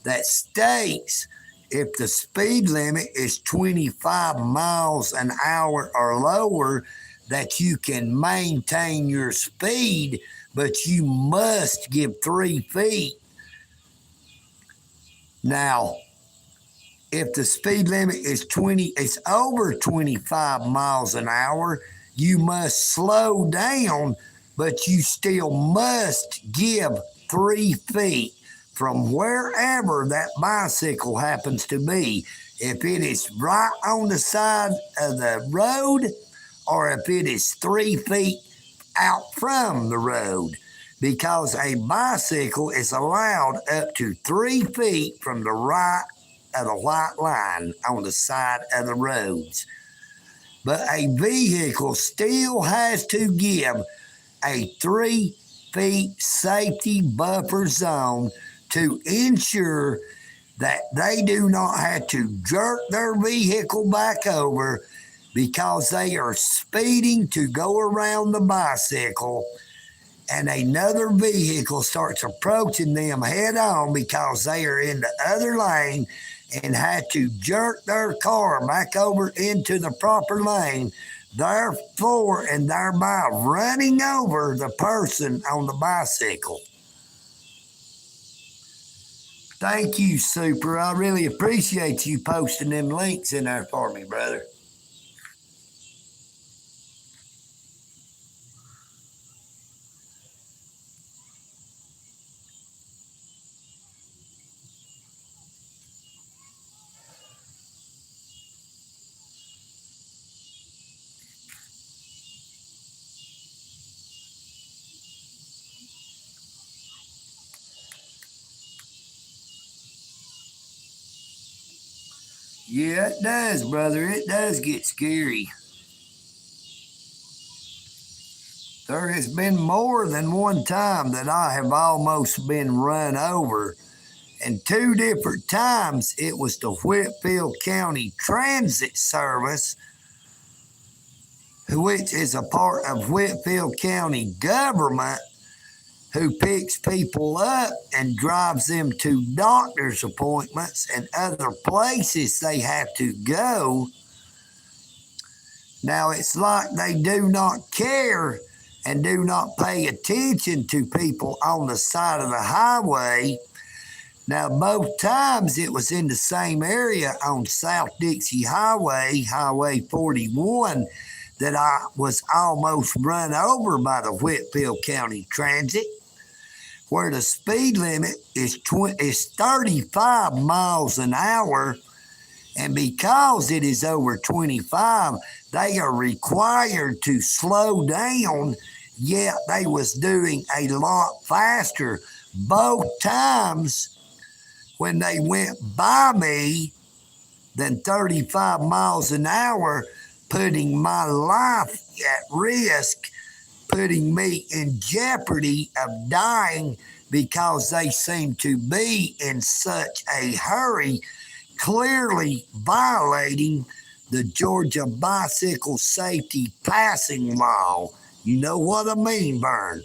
Speaker 1: that states if the speed limit is 25 miles an hour or lower, that you can maintain your speed, but you must give 3 feet. Now, if the speed limit is it's over 25 miles an hour, you must slow down, but you still must give 3 feet from wherever that bicycle happens to be. If it is right on the side of the road, or if it is 3 feet out from the road, because a bicycle is allowed up to 3 feet from the right of the white line on the side of the roads. But a vehicle still has to give a 3 feet safety buffer zone to ensure that they do not have to jerk their vehicle back over because they are speeding to go around the bicycle and another vehicle starts approaching them head on because they are in the other lane and had to jerk their car back over into the proper lane, therefore and thereby running over the person on the bicycle. Thank you, Super. I really appreciate you posting them links in there for me, brother. Yeah, it does, brother. It does get scary. There has been more than one time that I have almost been run over. And 2 different times it was the Whitfield County Transit Service, which is a part of Whitfield County government, who picks people up and drives them to doctor's appointments and other places they have to go. Now, it's like they do not care and do not pay attention to people on the side of the highway. Now, both times it was in the same area on South Dixie Highway, Highway 41, that I was almost run over by the Whitfield County Transit, where the speed limit is 35 miles an hour, and because it is over 25, they are required to slow down, yet they was doing a lot faster. Both times when they went by me than 35 miles an hour, putting my life at risk, putting me in jeopardy of dying because they seem to be in such a hurry, clearly violating the Georgia bicycle safety passing law. You know what I mean, Vern?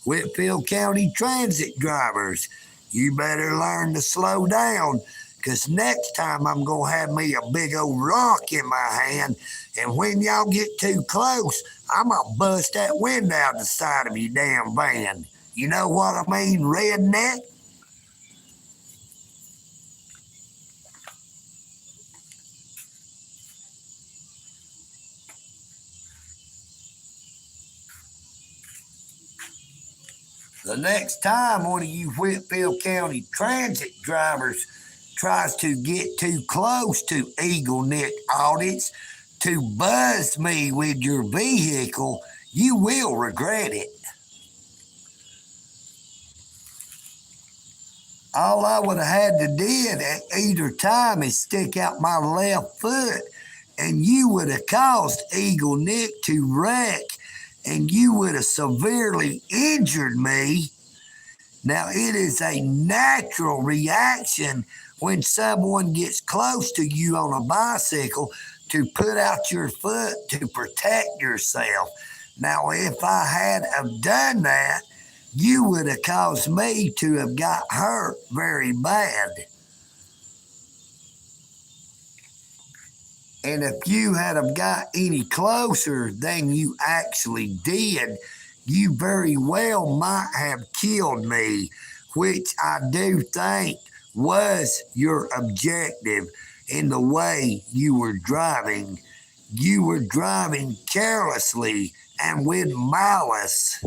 Speaker 1: Whitfield County transit drivers, you better learn to slow down, because next time I'm going to have me a big old rock in my hand, and when y'all get too close, I'm going to bust that window out the side of your damn van. You know what I mean, redneck? The next time one of you Whitfield County transit drivers tries to get too close to EagleNick audits to buzz me with your vehicle, you will regret it. All I would have had to did at either time is stick out my left foot, and you would have caused EagleNick to wreck, and you would have severely injured me. Now, it is a natural reaction when someone gets close to you on a bicycle to put out your foot to protect yourself. Now, if I had have done that, you would have caused me to have got hurt very bad. And if you had have got any closer than you actually did, you very well might have killed me, which I do think was your objective in the way you were driving. You were driving carelessly and with malice.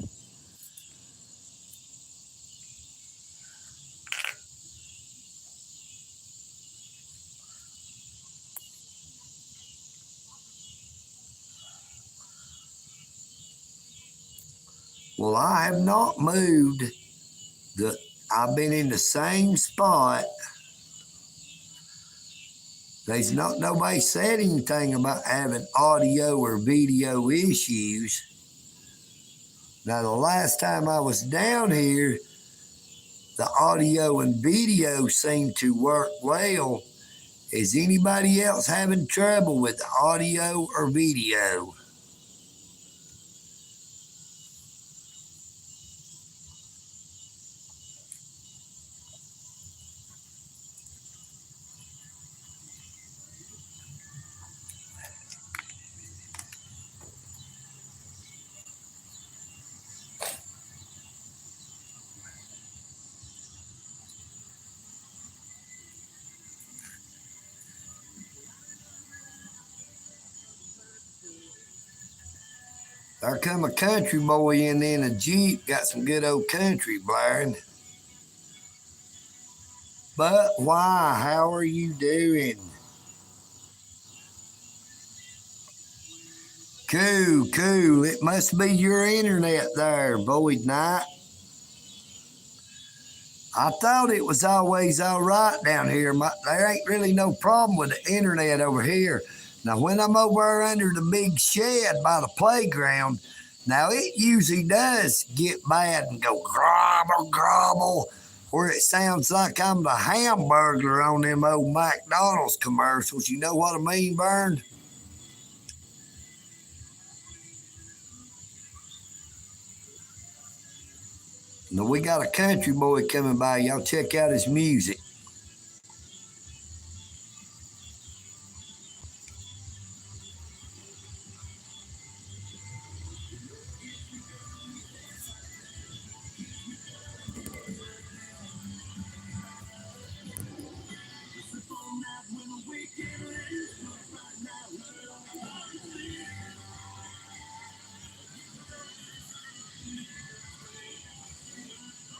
Speaker 1: Well, I have not moved. I've been in the same spot. There's not nobody said anything about having audio or video issues. Now, the last time I was down here, the audio and video seemed to work well. Is anybody else having trouble with the audio or video? There come a country boy in a Jeep, got some good old country blaring. But why? How are you doing? Cool, cool. It must be your internet there, Void Knight. I thought it was always all right down here. There ain't really no problem with the internet over here. Now, when I'm over under the big shed by the playground, now it usually does get bad and go grobble, grobble, where it sounds like I'm the hamburger on them old McDonald's commercials. You know what I mean, Vern? Now, we got a country boy coming by. Y'all check out his music.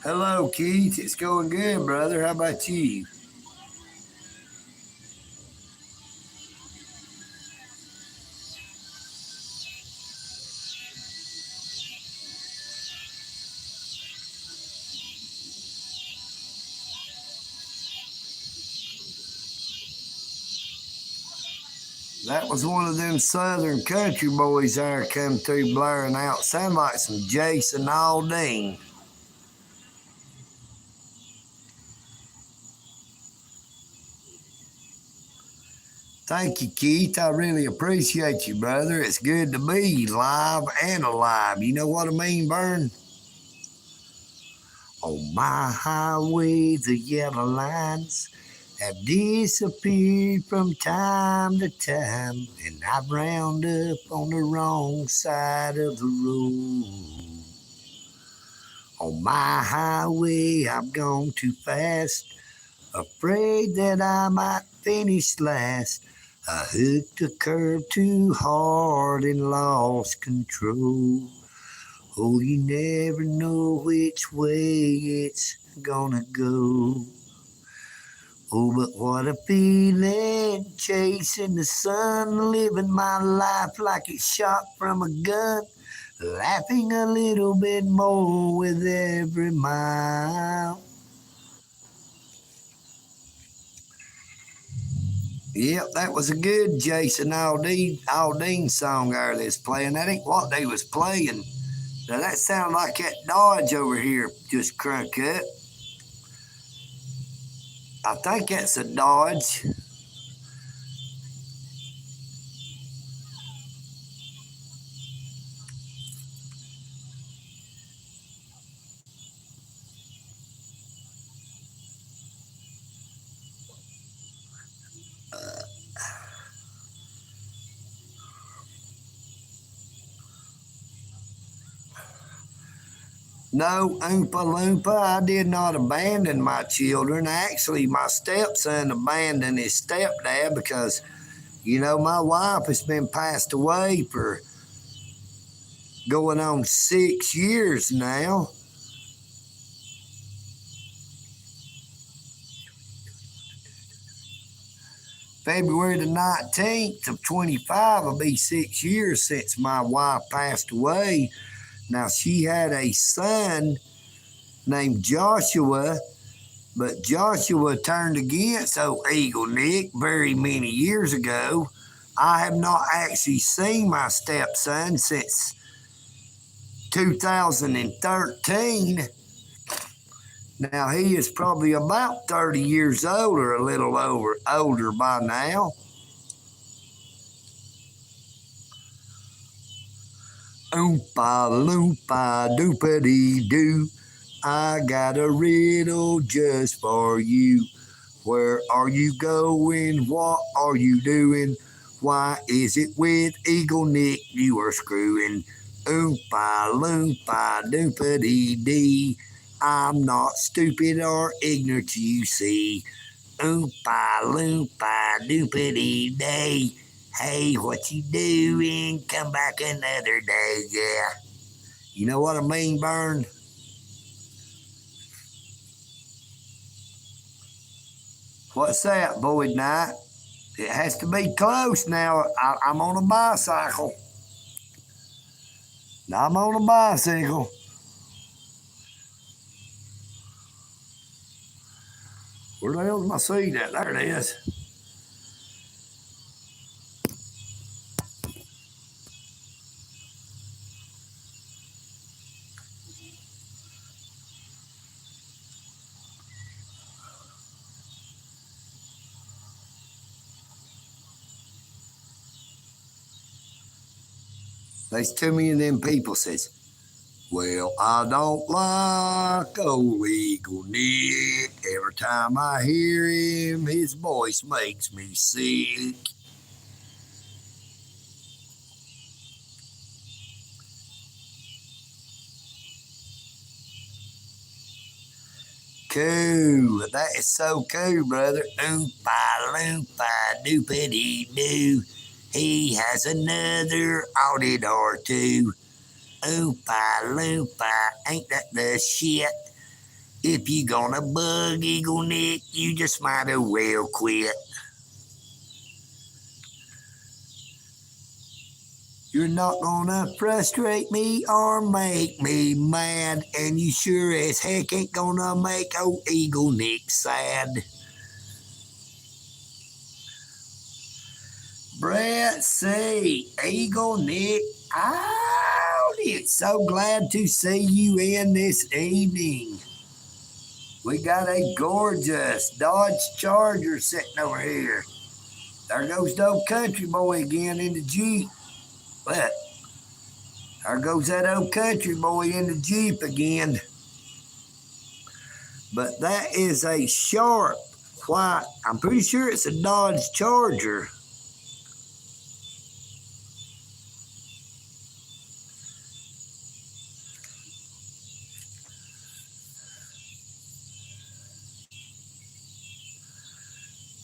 Speaker 1: Hello, Keith. It's going good, brother. How about you? That was one of them southern country boys there come through blaring out. Sound like some Jason Aldean. Thank you, Keith. I really appreciate you, brother. It's good to be live and alive. You know what I mean, Vern? On my highway, the yellow lines have disappeared from time to time, and I've round up on the wrong side of the road. On my highway, I've gone too fast, afraid that I might finish last. I hooked the curb too hard and lost control. Oh, you never know which way it's gonna go. Oh, but what a feeling, chasing the sun, living my life like it's shot from a gun, laughing a little bit more with every mile. Yep, that was a good Jason Aldean song there that's playing. That ain't what they was playing. Now that sounded like that Dodge over here just crunk up. I think that's a Dodge. No, Oompa Loompa, I did not abandon my children. Actually, my stepson abandoned his stepdad because, you know, my wife has been passed away for going on 6 years now. February the 19th of 25 will be 6 years since my wife passed away. Now, she had a son named Joshua, but Joshua turned against old EagleNick very many years ago. I have not actually seen my stepson since 2013. Now, he is probably about 30 years old or a little older by now. Oompa loompa doopity doo. I got a riddle just for you. Where are you going? What are you doing? Why is it with EagleNick you are screwing? Oompa loompa doopity dee. I'm not stupid or ignorant, you see. Oompa loompa doopity day. Hey, what you doing? Come back another day, yeah. You know what I mean, Vern? What's that, Boyd Knight? It has to be close now. I'm on a bicycle. I'm on a bicycle. Where the hell's my seat at? There it is. There's too many of them people says, well, I don't like old EagleNick. Every time I hear him, his voice makes me sick. Cool. That is so cool, brother. Oompa loompa doopity doo. He has another audit or two. Oompa loompa, ain't that the shit? If you gonna bug EagleNick, you just might as well quit. You're not gonna frustrate me or make me mad, and you sure as heck ain't gonna make old EagleNick sad. Brett C. EagleNick out. It's so glad to see you in this evening. We got a gorgeous Dodge Charger sitting over here. There goes the old country boy again in the Jeep. But there goes that old country boy in the Jeep again. But that is a sharp, white, I'm pretty sure it's a Dodge Charger.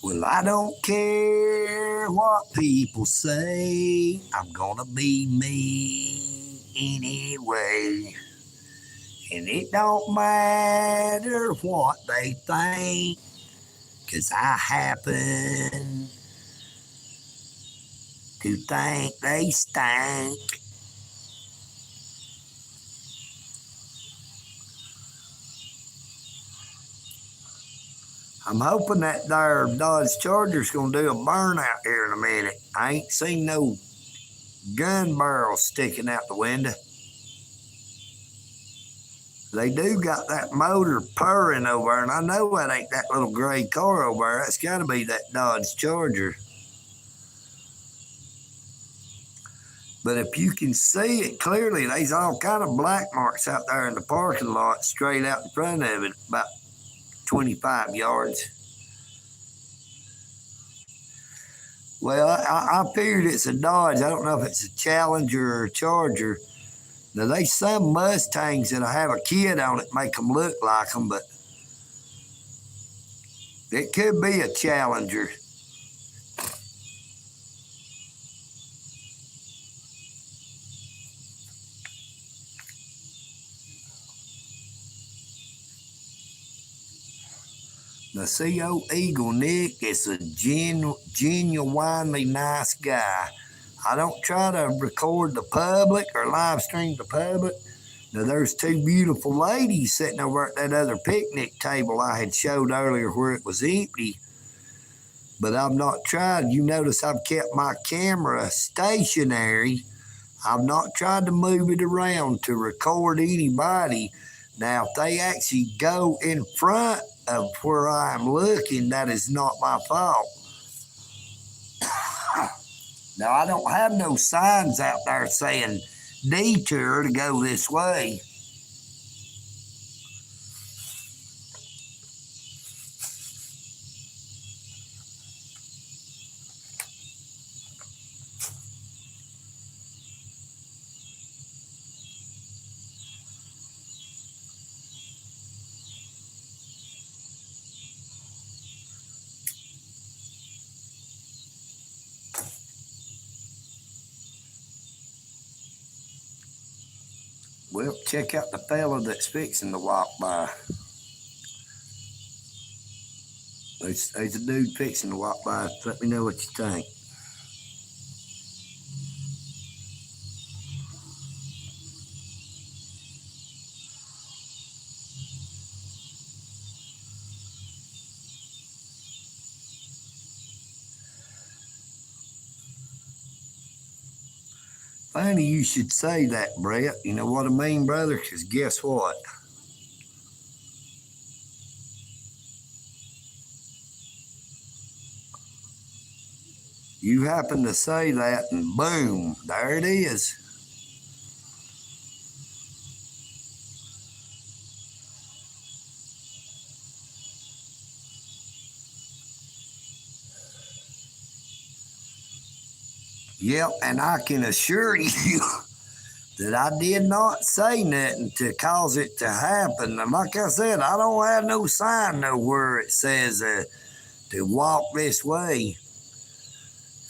Speaker 1: Well, I don't care what people say. I'm gonna be me anyway. And it don't matter what they think, 'cause I happen to think they stink. I'm hoping that there Dodge Charger's gonna do a burnout here in a minute. I ain't seen no gun barrels sticking out the window. They do got that motor purring over there, and I know that ain't that little gray car over there. That's got to be that Dodge Charger. But if you can see it clearly, there's all kind of black marks out there in the parking lot, straight out in front of it, about 25 yards. Well, I figured it's a Dodge. I don't know if it's a Challenger or a Charger. Now, there's some Mustangs that'll have a kid on it, make them look like them, but it could be a Challenger. The CO EagleNick is a genuinely nice guy. I don't try to record the public or live stream the public. Now, there's two beautiful ladies sitting over at that other picnic table I had showed earlier where it was empty. But I've not tried. You notice I've kept my camera stationary. I've not tried to move it around to record anybody. Now, if they actually go in front of where I'm looking, that is not my fault. Now, I don't have no signs out there saying detour to go this way. Well, check out the fella that's fixing to walk by. There's a dude fixing to walk by. Let me know what you think. Funny you should say that, Brett. You know what I mean, brother? Because guess what? You happen to say that, and boom, there it is. Yep, and I can assure you that I did not say nothing to cause it to happen. And like I said, I don't have no sign nowhere it says to walk this way.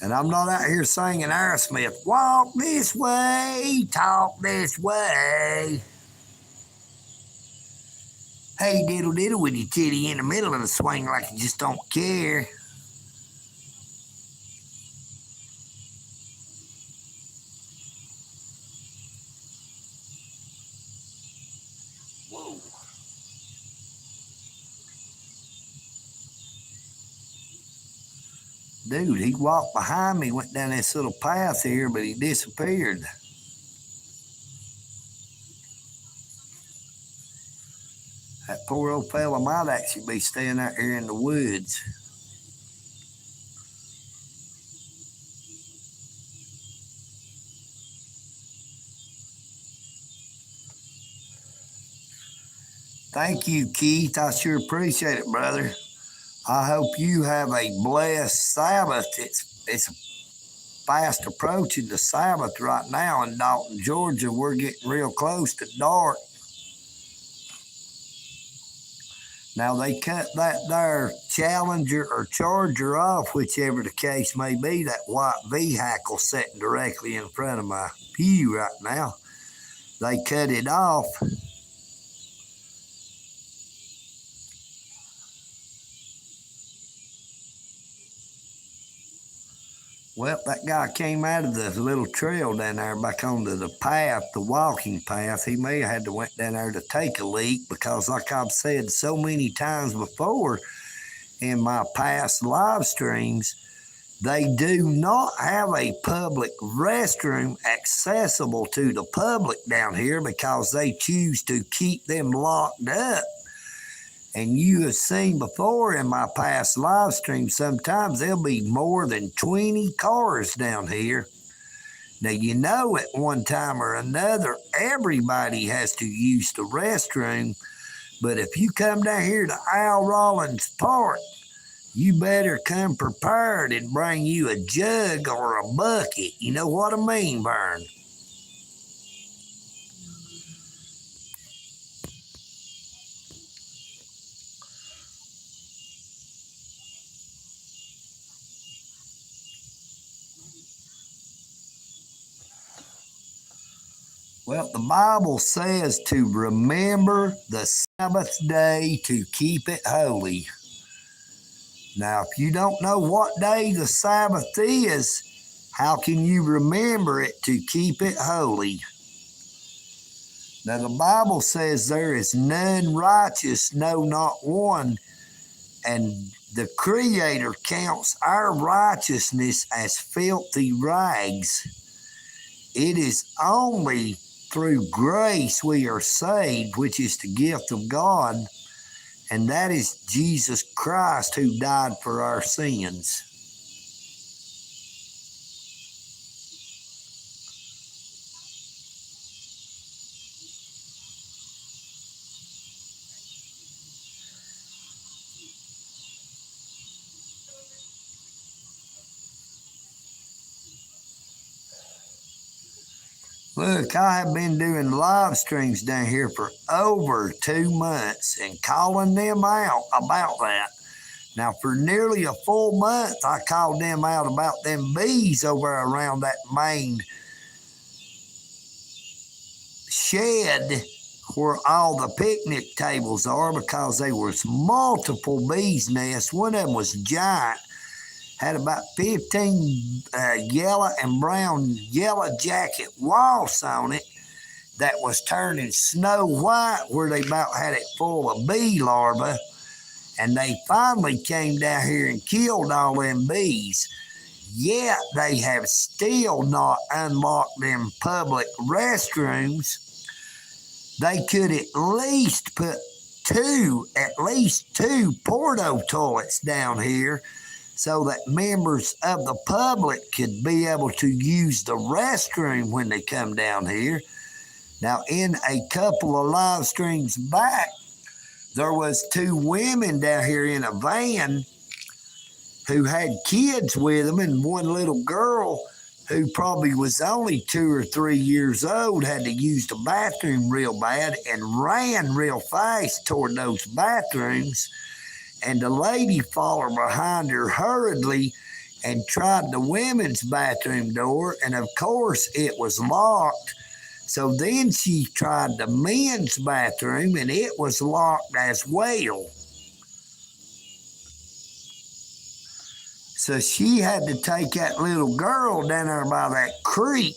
Speaker 1: And I'm not out here singing Aerosmith, walk this way, talk this way. Hey, diddle diddle with your titty in the middle of the swing like you just don't care. Whoa. Dude, he walked behind me, went down this little path here, but he disappeared. That poor old fella might actually be staying out here in the woods. Thank you, Keith. I sure appreciate it, brother. I hope you have a blessed Sabbath. It's fast approaching the Sabbath right now in Dalton, Georgia. We're getting real close to dark. Now they cut that there Challenger or Charger off, whichever the case may be, that white vehicle sitting directly in front of my pew right now. They cut it off. Well, that guy came out of the little trail down there back onto the path, the walking path. He may have had to went down there to take a leak because, like I've said so many times before in my past live streams, they do not have a public restroom accessible to the public down here because they choose to keep them locked up. And you have seen before in my past live streams, sometimes there'll be more than 20 cars down here. Now, you know, at one time or another, everybody has to use the restroom. But if you come down here to Al Rollins Park, you better come prepared and bring you a jug or a bucket. You know what I mean, Vern? Well, the Bible says to remember the Sabbath day to keep it holy. Now, if you don't know what day the Sabbath is, how can you remember it to keep it holy? Now, the Bible says there is none righteous, no, not one, and the Creator counts our righteousness as filthy rags. It is only through grace we are saved, which is the gift of God, and that is Jesus Christ who died for our sins. Look, I have been doing live streams down here for over 2 months and calling them out about that. Now, for nearly a full month, I called them out about them bees over around that main shed where all the picnic tables are because there was multiple bees' nests. One of them was giant, had about 15 yellow and brown yellow jacket wasps on it that was turning snow white where they about had it full of bee larvae. And they finally came down here and killed all them bees. Yet they have still not unlocked them public restrooms. They could at least put at least two porta toilets down here so that members of the public could be able to use the restroom when they come down here. Now, in a couple of live streams back, there was 2 women down here in a van who had kids with them, and one little girl who probably was only 2 or 3 years old had to use the bathroom real bad and ran real fast toward those bathrooms. And the lady followed behind her hurriedly and tried the women's bathroom door, and of course it was locked. So then she tried the men's bathroom, and it was locked as well. So she had to take that little girl down there by that creek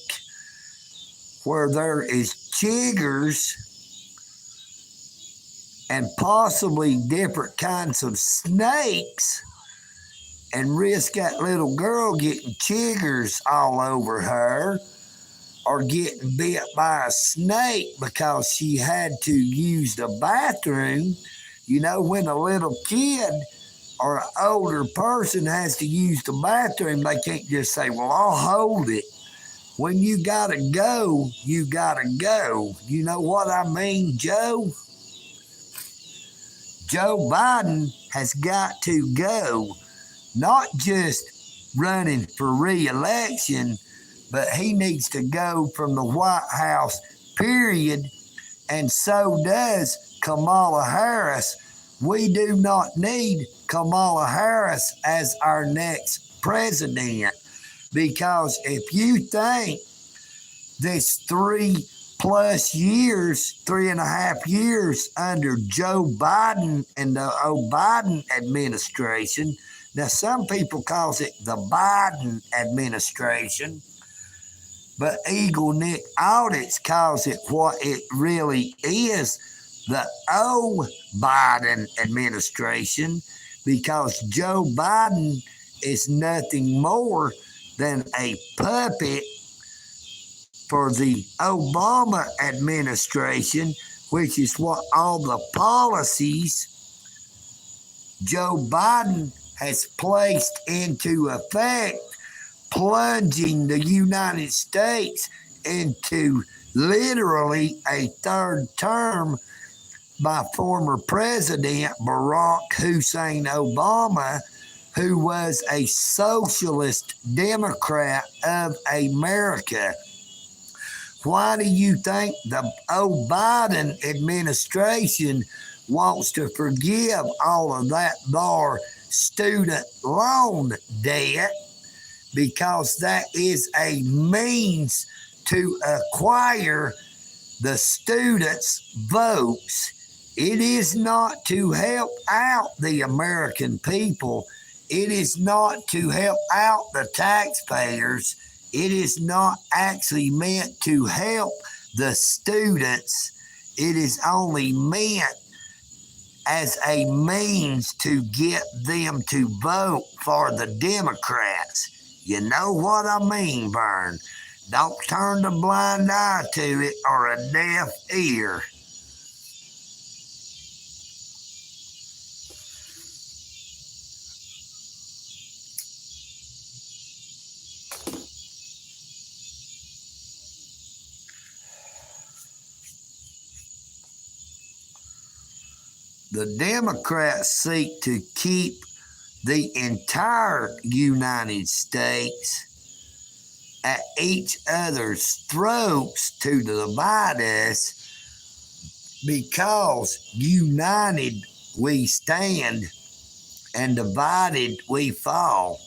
Speaker 1: where there is chiggers and possibly different kinds of snakes and risk that little girl getting chiggers all over her or getting bit by a snake because she had to use the bathroom. You know, when a little kid or an older person has to use the bathroom, they can't just say, well, I'll hold it. When you gotta go, you gotta go. You know what I mean, Joe? Joe Biden has got to go, not just running for re-election, but he needs to go from the White House, period, and so does Kamala Harris. We do not need Kamala Harris as our next president, because if you think this 3+ years, 3.5 years under Joe Biden and the Biden administration, now some people calls it the Biden administration, but EagleNick Audits calls it what it really is, the Biden administration, because Joe Biden is nothing more than a puppet for the Obama administration, which is what all the policies Joe Biden has placed into effect, plunging the United States into literally a third term by former President Barack Hussein Obama, who was a socialist Democrat of America. Why do you think the Biden administration wants to forgive all of that student loan debt? Because that is a means to acquire the students' votes. It is not to help out the American people. It is not to help out the taxpayers. It is not actually meant to help the students. It is only meant as a means to get them to vote for the Democrats. You know what I mean, Vern? Don't turn a blind eye to it or a deaf ear. The Democrats seek to keep the entire United States at each other's throats to divide us, because united we stand and divided we fall.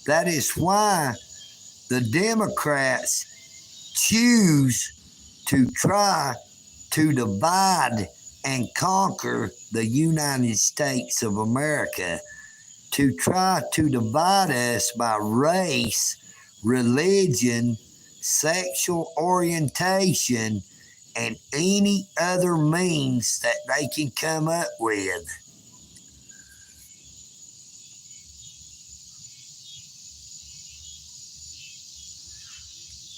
Speaker 1: That is why the Democrats choose to try to divide and conquer the United States of America, to try to divide us by race, religion, sexual orientation, and any other means that they can come up with.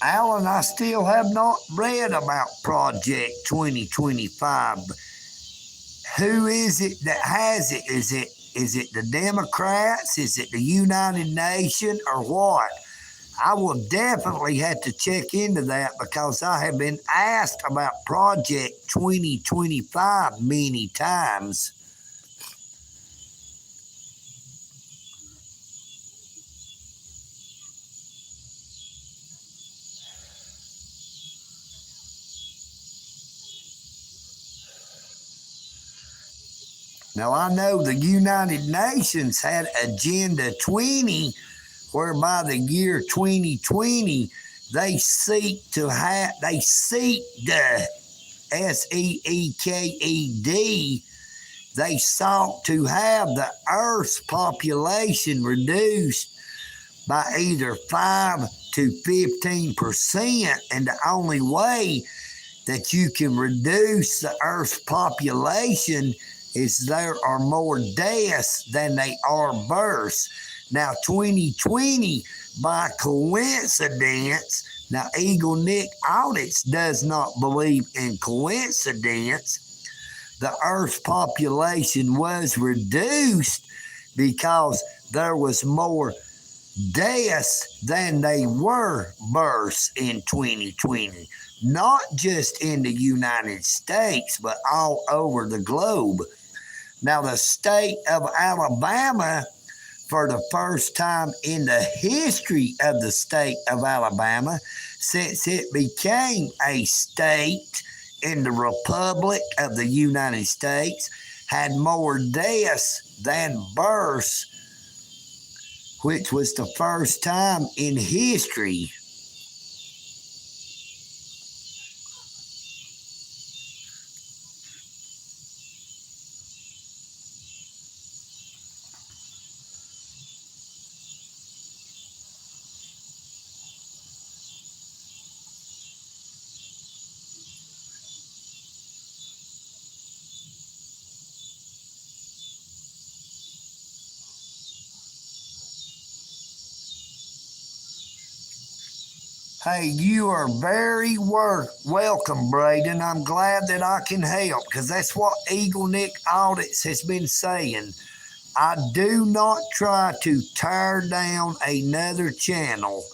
Speaker 1: Alan, I still have not read about Project 2025. Who is it that has it? Is it the Democrats? Is it the United Nations, or what? I will definitely have to check into that, because I have been asked about Project 2025 many times. Now, I know the United Nations had Agenda 20, whereby the year 2020, they seek the SEEKED, they sought to have the Earth's population reduced by either 5 to 15%, and the only way that you can reduce the Earth's population is there are more deaths than they are births. Now, 2020, by coincidence, now EagleNick Audits does not believe in coincidence. The Earth's population was reduced because there was more deaths than they were births in 2020, not just in the United States, but all over the globe. Now, the state of Alabama, for the first time in the history of the state of Alabama, since it became a state in the Republic of the United States, had more deaths than births, which was the first time in history. Hey, you are very welcome, Braden. I'm glad that I can help, because that's what EagleNick Audits has been saying. I do not try to tear down another channel.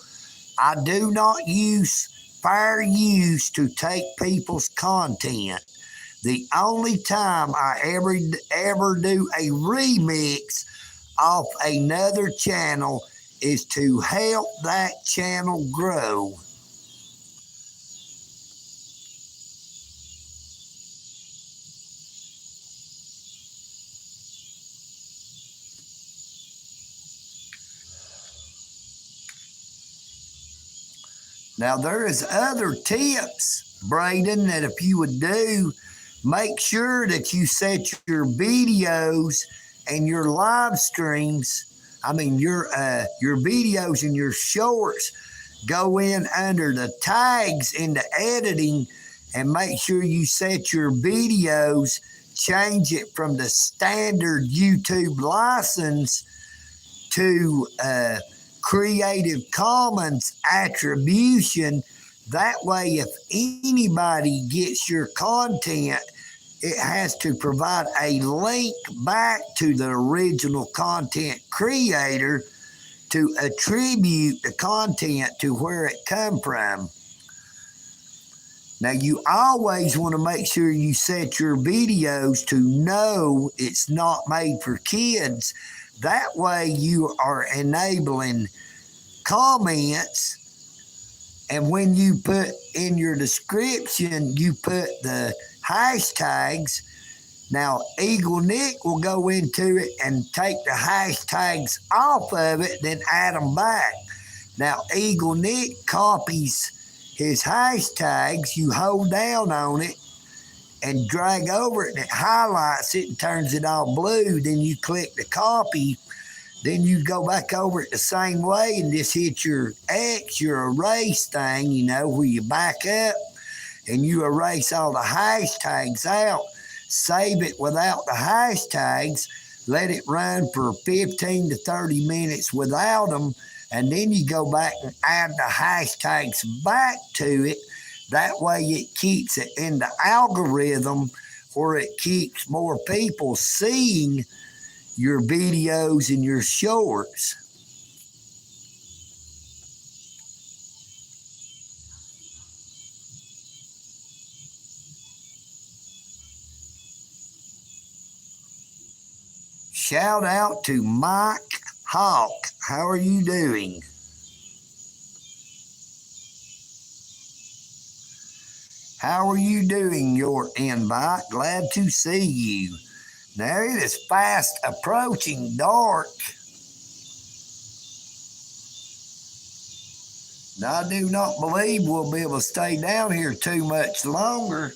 Speaker 1: I do not use fair use to take people's content. The only time I ever do a remix off another channel is to help that channel grow. Now, there is other tips, Braden, that if you would do, make sure that you set your videos and your live streams, your videos and your shorts, go in under the tags in the editing, and make sure you set your videos, change it from the standard YouTube license to Creative Commons attribution. That way, if anybody gets your content, it has to provide a link back to the original content creator to attribute the content to where it come from. Now, you always want to make sure you set your videos to no, it's not made for kids. That way you are enabling comments, and when you put in your description, you put the hashtags. Now, EagleNick will go into it and take the hashtags off of it, then add them back. Now, EagleNick copies his hashtags. You hold down on it and drag over it, and it highlights it and turns it all blue. Then you click the copy. Then you go back over it the same way and just hit your X, your erase thing, where you back up and you erase all the hashtags out. Save it without the hashtags. Let it run for 15 to 30 minutes without them. And then you go back and add the hashtags back to it. That way it keeps it in the algorithm where it keeps more people seeing your videos and your shorts. Shout out to Mike Hawk. How are you doing? How are you doing, your invite? Glad to see you. Now it is fast approaching dark. Now I do not believe we'll be able to stay down here too much longer.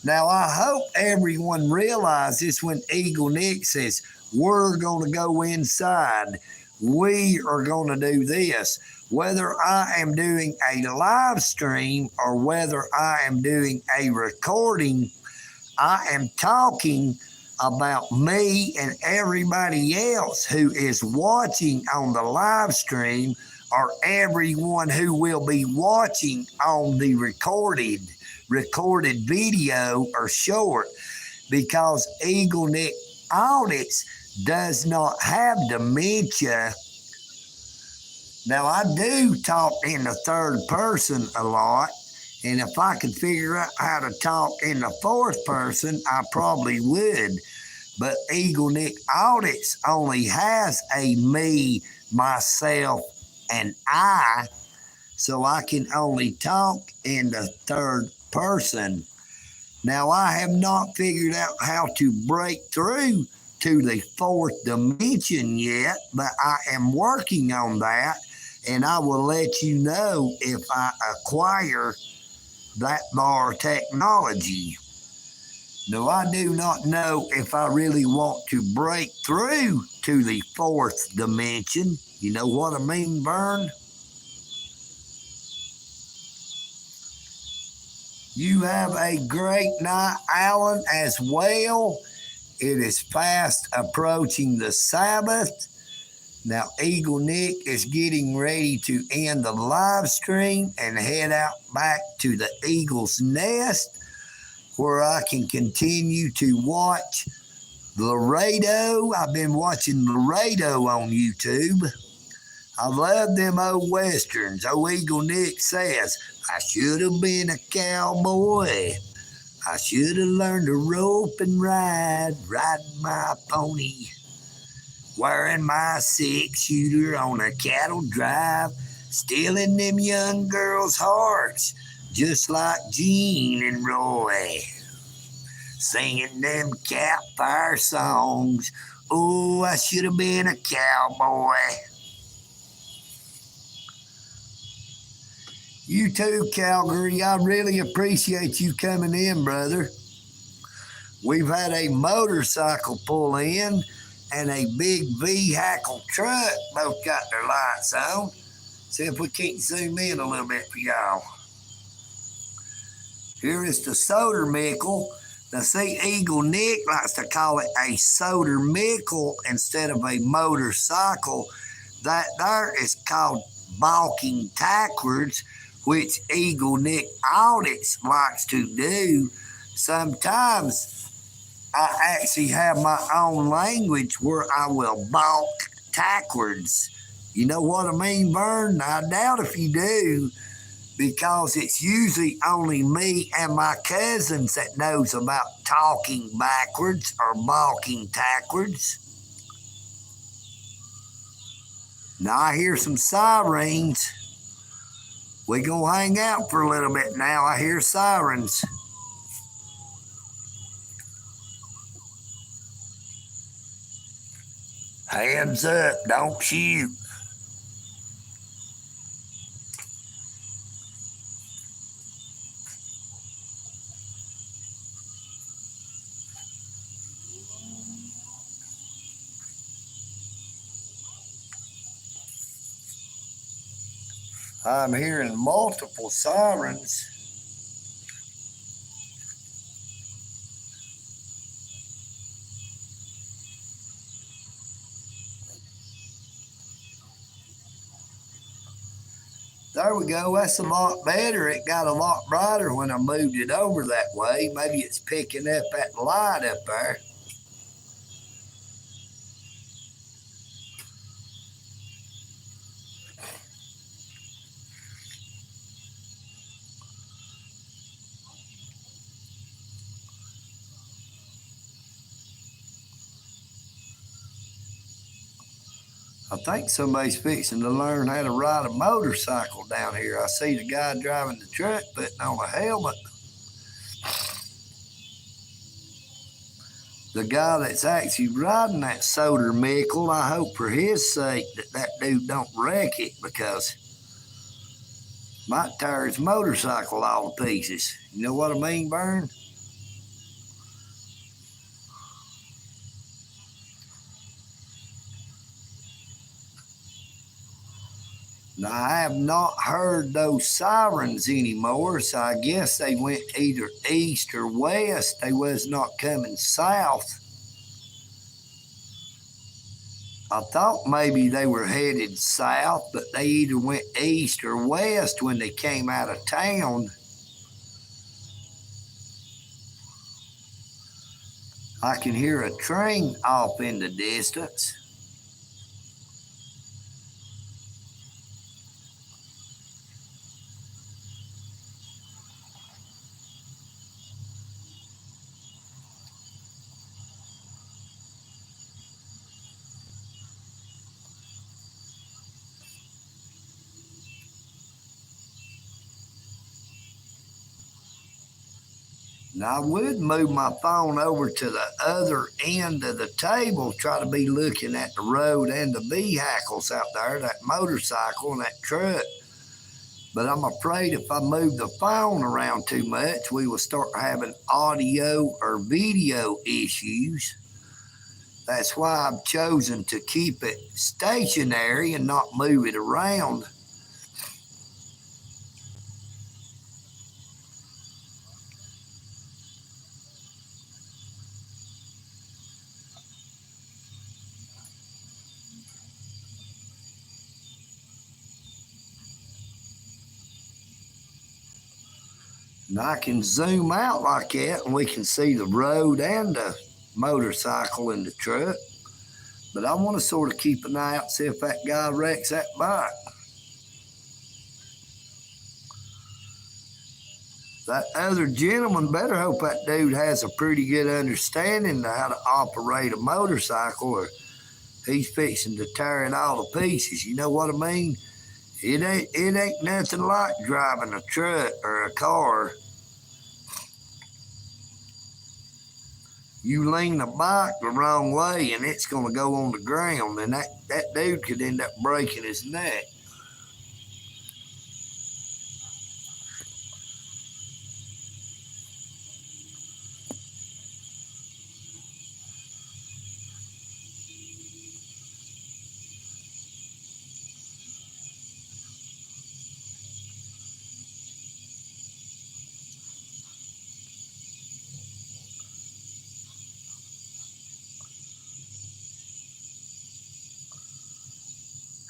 Speaker 1: Now I hope everyone realizes when EagleNick says, we're going to go inside, we are going to do this. Whether I am doing a live stream or whether I am doing a recording, I am talking about me and everybody else who is watching on the live stream, or everyone who will be watching on the recorded video or short, because EagleNick audits does not have dementia. Now, I do talk in the third person a lot, and if I could figure out how to talk in the fourth person, I probably would. But EagleNick audits only has a me, myself, and I, so I can only talk in the third person. Now, I have not figured out how to break through to the fourth dimension yet, but I am working on that, and I will let you know if I acquire that bar technology. No, I do not know if I really want to break through to the fourth dimension. You know what I mean, Vern? You have a great night, Alan, as well. It is fast approaching the Sabbath. Now, EagleNick is getting ready to end the live stream and head out back to the Eagle's Nest, where I can continue to watch Laredo. I've been watching Laredo on YouTube. I love them old westerns. Old EagleNick says, I should have been a cowboy. I should have learned to rope and riding my pony, wearing my 6-shooter on a cattle drive, stealing them young girls' hearts, just like Gene and Roy, singing them campfire songs. Oh, I should have been a cowboy. You too, Calgary. I really appreciate you coming in, brother. We've had a motorcycle pull in and a big vehicle truck both got their lights on. See if we can't zoom in a little bit for y'all. Here is the soda mickle. Now, see, EagleNick likes to call it a soda mickle instead of a motorcycle. That there is called balking backwards, which EagleNick audits likes to do. Sometimes I actually have my own language where I will balk backwards. You know what I mean, Vern? I doubt if you do, because it's usually only me and my cousins that knows about talking backwards or balking backwards. Now I hear some sirens. We gonna hang out for a little bit now. I hear sirens. Hands up, don't shoot. I'm hearing multiple sirens. There we go. That's a lot better. It got a lot brighter when I moved it over that way. Maybe it's picking up that light up there. I think somebody's fixing to learn how to ride a motorcycle down here. I see the guy driving the truck putting on a helmet. The guy that's actually riding that soda mickle, I hope for his sake that dude don't wreck it, because might tear his motorcycle all to pieces. You know what I mean, Vern? Now, I have not heard those sirens anymore, so I guess they went either east or west. They was not coming south. I thought maybe they were headed south, but they either went east or west when they came out of town. I can hear a train off in the distance. Now, I would move my phone over to the other end of the table, try to be looking at the road and the vehicles out there, that motorcycle and that truck. But I'm afraid if I move the phone around too much, we will start having audio or video issues. That's why I've chosen to keep it stationary and not move it around. And I can zoom out like that and we can see the road and the motorcycle and the truck. But I want to sort of keep an eye out, see if that guy wrecks that bike. That other gentleman better hope that dude has a pretty good understanding of how to operate a motorcycle, or he's fixing to tear it all to pieces. You know what I mean? It ain't nothing like driving a truck or a car. You lean the bike the wrong way and it's going to go on the ground, and that dude could end up breaking his neck.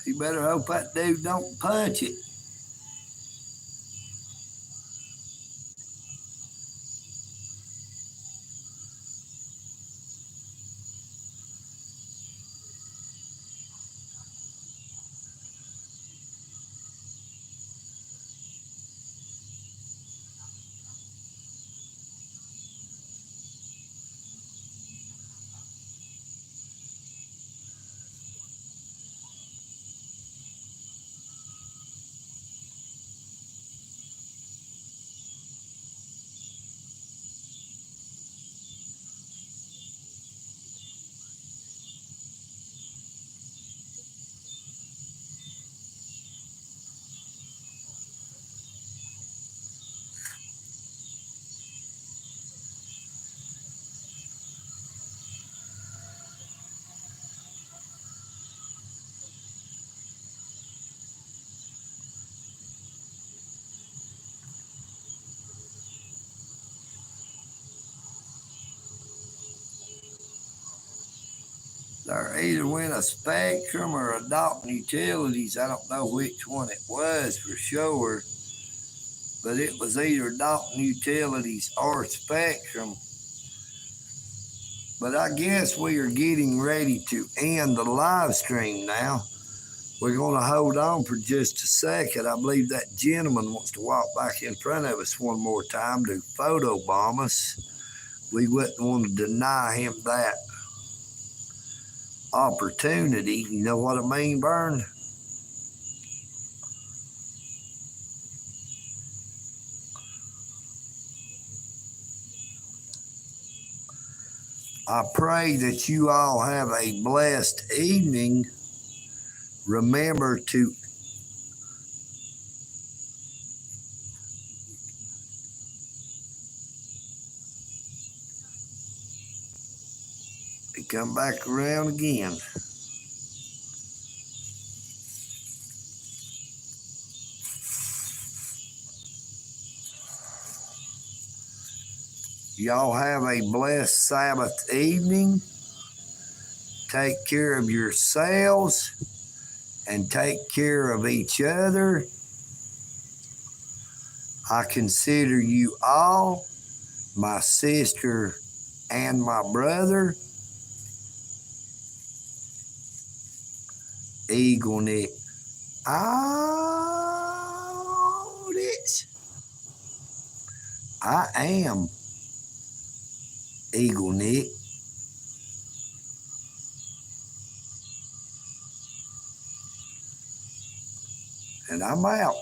Speaker 1: You better hope that dude don't punch it. They're either with a Spectrum or a Dalton Utilities. I don't know which one it was for sure, but it was either Dalton Utilities or Spectrum. But I guess we are getting ready to end the live stream now. We're going to hold on for just a second. I believe that gentleman wants to walk back in front of us one more time to photobomb us. We wouldn't want to deny him that opportunity. You know what I mean, Bern? I pray that you all have a blessed evening. Remember to come back around again. Y'all have a blessed Sabbath evening. take care of yourselves and take care of each other. I consider you all my sister and my brother. EagleNick. Oh, this. I am EagleNick. And I'm out.